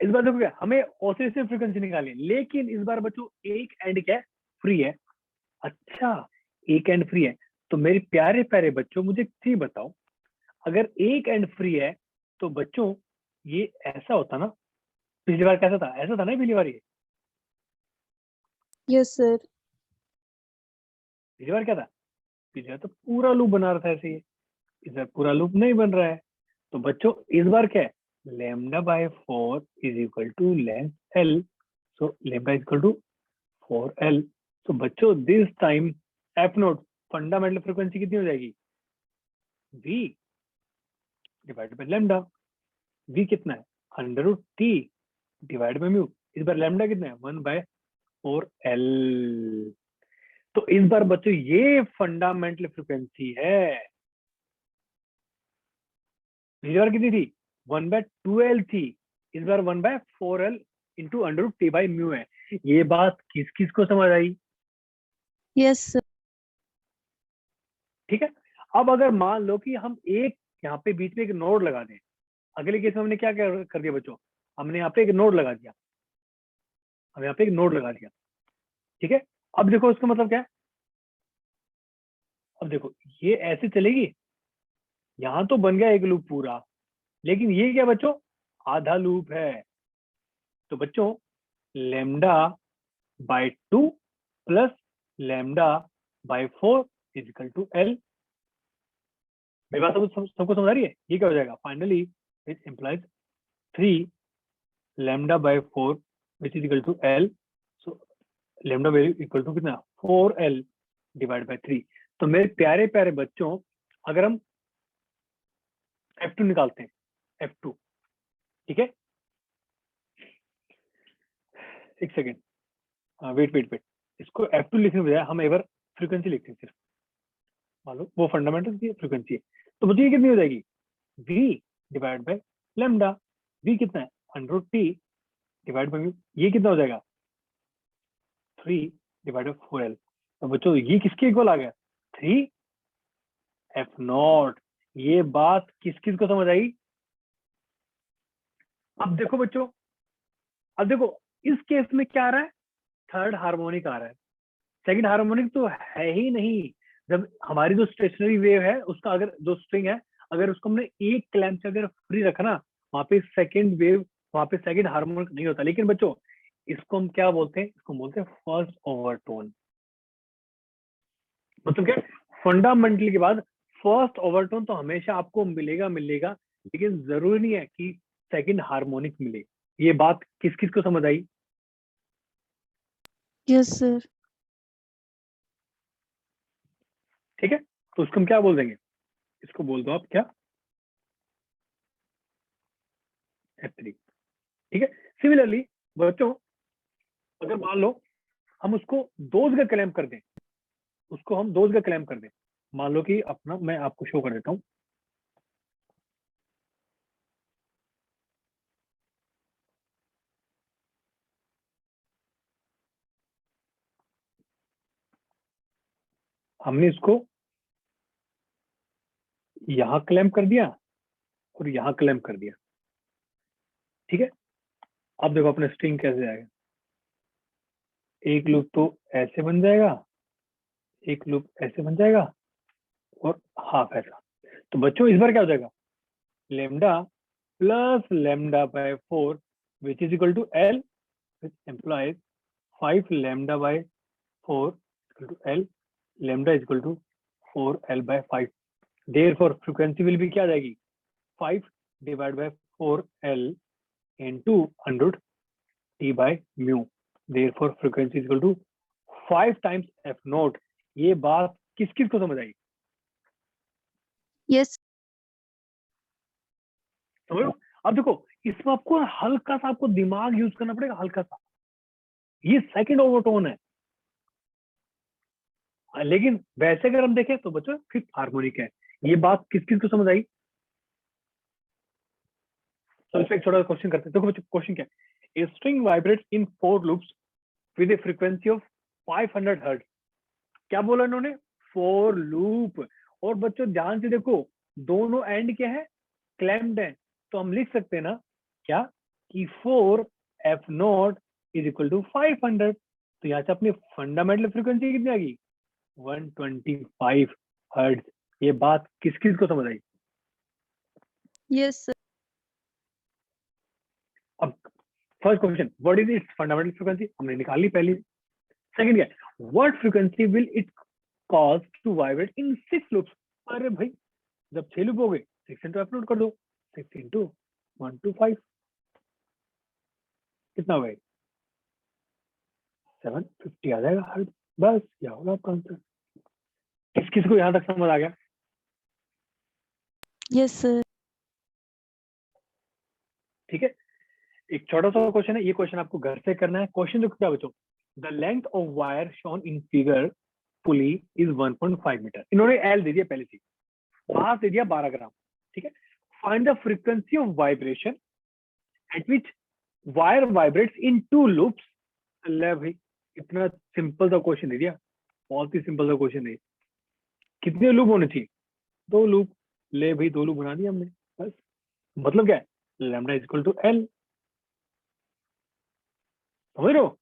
इस बार देखो क्या, हमें ऑसिलेशन फ्रीक्वेंसी निकाली, लेकिन इस बार बच्चों एक एंड क्या फ्री है। अच्छा, एक एंड फ्री है, तो मेरे प्यारे प्यारे बच्चों मुझे ठीक बताओ, अगर एक एंड फ्री है तो बच्चों ये ऐसा होता ना, पिछली बार कैसा था, ऐसा था ना पिछली बार? ये यस सर। पिछली बार क्या था, पिछली बार तो पूरा लूप बना रहा था ऐसे ही। इस बार पूरा लूप नहीं बन रहा है। तो बच्चों इस बार क्या है, lambda by 4 is equal to length L, so lambda is equal to 4L। तो बच्चों this time f naught fundamental frequency कितनी हो जाएगी, V divide by lambda. V कितना है, under root T divide by mu. इस बार लैम्डा कितना है, 1/4L। तो इस बार बच्चों ये फंडामेंटल फ्रीक्वेंसी है। पिछली बार कितनी थी, 1/2L थी, इस बार 1/4L into under root T by mu है। ये बात किस किस को समझ आई? Yes sir. ठीक है। अब अगर मान लो कि हम एक यहाँ पे बीच में एक नोड लगा दें, अगले केस में हमने क्या कर दिया बच्चों, हमने यहाँ पे एक नोड लगा दिया, हम यहाँ पे एक नोड लगा दिया, ठीक है। अब देखो इसका मतलब क्या है, अब देखो ये ऐसे चलेगी, यहाँ तो बन गया एक लूप पूरा, लेकिन ये क्या बच्चों, आधा लूप है। तो बच्चों lambda by 2 plus lambda by 4 is equal to L। मेरी बात सबको समझ आ रही है? ये क्या हो जाएगा finally, it implies 3 lambda by 4 which is equal to L। So lambda equal to कितना, 4L डिवाइड बाय 3। तो मेरे प्यारे प्यारे बच्चों, अगर हम F2 निकालते हैं, F2, ठीक है। एक सेकेंड, वेट, इसको F2 लिखने बजाय हम एक बार फ्रीक्वेंसी लिखते हैं सिर्फ, मान लो वो फंडामेंटल की फ्रीक्वेंसी है। तो मुझे ये कितनी हो जाएगी, V divide by lambda. V कितना है, √T डिवाइड बाय, ये कितना हो जाएगा, 3 डिवाइड बाय 4L। तो बच्चों ये किसके इक्वल आ गया, 3F0। ये बात किस किस को समझ आई। अब देखो बच्चों, अब देखो इस केस में क्या आ रहा है, थर्ड हार्मोनिक आ रहा है, सेकंड हार्मोनिक तो है ही नहीं। जब हमारी जो स्टेशनरी वेव है उसका अगर जो स्ट्रिंग है, अगर उसको हमने एक क्लैंप से अगर फ्री रखा ना, वहां पे सेकंड वेव, वहां पे सेकंड हार्मोनिक नहीं होता। लेकिन बच्चों इसको हम क्या बोलते हैं, इसको बोलते हैं फर्स्ट ओवरटोन। मतलब क्या, फंडामेंटल के बाद फर्स्ट ओवरटोन तो हमेशा आपको मिलेगा, लेकिन जरूरी नहीं है कि सेकंड हार्मोनिक मिले। ये बात किस किस को समझ आई। Yes sir. ठीक है, तो उसको हम क्या बोल देंगे, इसको बोल दो आप क्या, F3। ठीक है, सिमिलरली बच्चों अगर मान लो हम उसको दो जगह क्लेम कर दें, उसको हम दो जगह क्लेम कर दें, मान लो कि अपना मैं आपको शो कर देता हूं, हमने इसको यहां क्लेम कर दिया और यहां क्लेम कर दिया। ठीक है, अब देखो अपना स्ट्रिंग कैसे आएगा, एक लूप तो ऐसे बन जाएगा, एक लूप ऐसे बन जाएगा और हाफ ऐसा। तो बच्चों इस बार क्या हो जाएगा, lambda plus lambda by 4 which is equal to L, which implies 5 lambda by 4 equal to L, lambda is equal to 4L by 5। Therefore frequency will be क्या आ जाएगी, 5 divided by 4L into 100 T by mu। Therefore frequency is equal to 5 times F0। ये बात किस किस को समझ आई, yes. समझ लो। अब देखो इसमें आपको हल्का सा आपको दिमाग यूज करना पड़ेगा, हल्का सा। ये सेकंड ओवरटोन है, लेकिन वैसे अगर हम देखें तो बच्चों फिफ्थ हार्मोनिक है। ये बात किस किस को समझ आई। तो इसमें एक छोटा क्वेश्चन करते हैं। देखो बच्चों क्वेश्चन क्या है, a string vibrates in 4 loops with A frequency of 500 hertz. क्या बोला इन्होंने, 4 लूप। और बच्चों ध्यान से देखो, दोनों एंड क्या है, क्लैम्प्ड है। तो हम लिख सकते हैं ना क्या, कि 4F0 इज इक्वल टू 500। तो यहाँ से अपनी फंडामेंटल फ्रीक्वेंसी कितनी आ गई, 125 हर्ट्ज। ये बात किस किस को समझ आई। Yes sir. अब first question, what is its fundamental frequency, हमने निकाल ली पहली। सेकंड क्या, what frequency will it cause to vibrate in 6 loops. अरे भाई जब 6 लूप हो गए 6 इंटू अपलोड कर दो, 6 इंटू 125 कितना हो गया, 750 आ जाएगा हर्ट्ज। बस क्या होगा आपका आंसर। किस किस को यहां तक समझ आ गया। Yes sir. ठीक है, एक छोटा सा क्वेश्चन है, ये क्वेश्चन आपको घर से करना है। क्वेश्चन जो क्या बच्चों, the length of wire shown in figure pulley is 1.5 metre. इन्होंने एल दे दिया पहले से, मास दे दिया 12 ग्राम। ठीक है, find the frequency of vibration eight which wire vibrates in 2 loops. ले भाई इतना सिंपल सा क्वेश्चन दे दिया, बहुत ही सिंपल सा क्वेश्चन है। कितने लूप होने चाहिए, 2 लूप। ले भाई 2 लूप बना दिया हमने, बस। मतलब क्या है, lambda is equal to L. समझ रहे हो,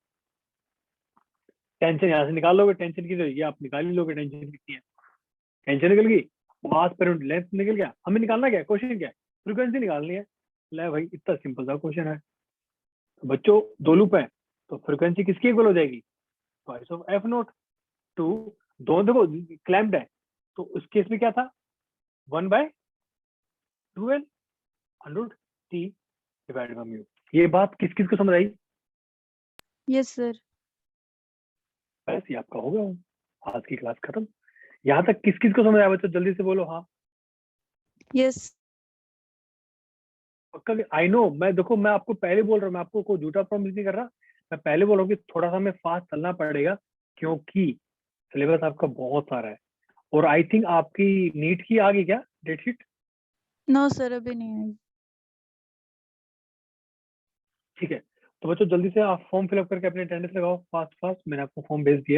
टेंशन यहाँ से निकाल लोगे, टेंशन की तो ये आप निकाल ही लोगे, टेंशन कितनी है। टेंशन निकल गई, मास पर यूनिट लेंथ निकल गया। हमें निकालना क्या है, क्वेश्चन क्या है, फ्रीक्वेंसी निकालनी है। ले भाई इतना सिंपल सा क्वेश्चन है। तो बच्चों 2 लूप है तो फ्रीक्वेंसी किसकी इक्वल हो जाएगी, ट्वाइस ऑफ F0। टू दोनों देखो क्लैम्प्ड है, तो उस केस में क्या था, 1/2L 100T divided by mu. ये बात किस किस को समझ आई। Yes sir. बस ये आपका हो गया, आज की क्लास खत्म। यहाँ तक किस किस को समझ आया बच्चों, जल्दी से बोलो हाँ। यस पक्का आई नो, मैं देखो मैं आपको पहले बोल रहा हूँ, मैं आपको कोई झूठा प्रॉमिस नहीं कर रहा, मैं पहले बोल रहा हूँ कि थोड़ा सा हमें फास्ट चलना पड़ेगा क्योंकि सिलेबस आपका बहुत सारा है। और आई थिंक आपकी नीट की आ गई क्या डेट शीट? नो सर, अभी नहीं आई। ठीक है, तो बच्चों जल्दी से आप फॉर्म फिलअप करके अपने अटेंडेंस लगाओ फास्ट फास्ट, मैंने आपको फॉर्म भेज दिया है।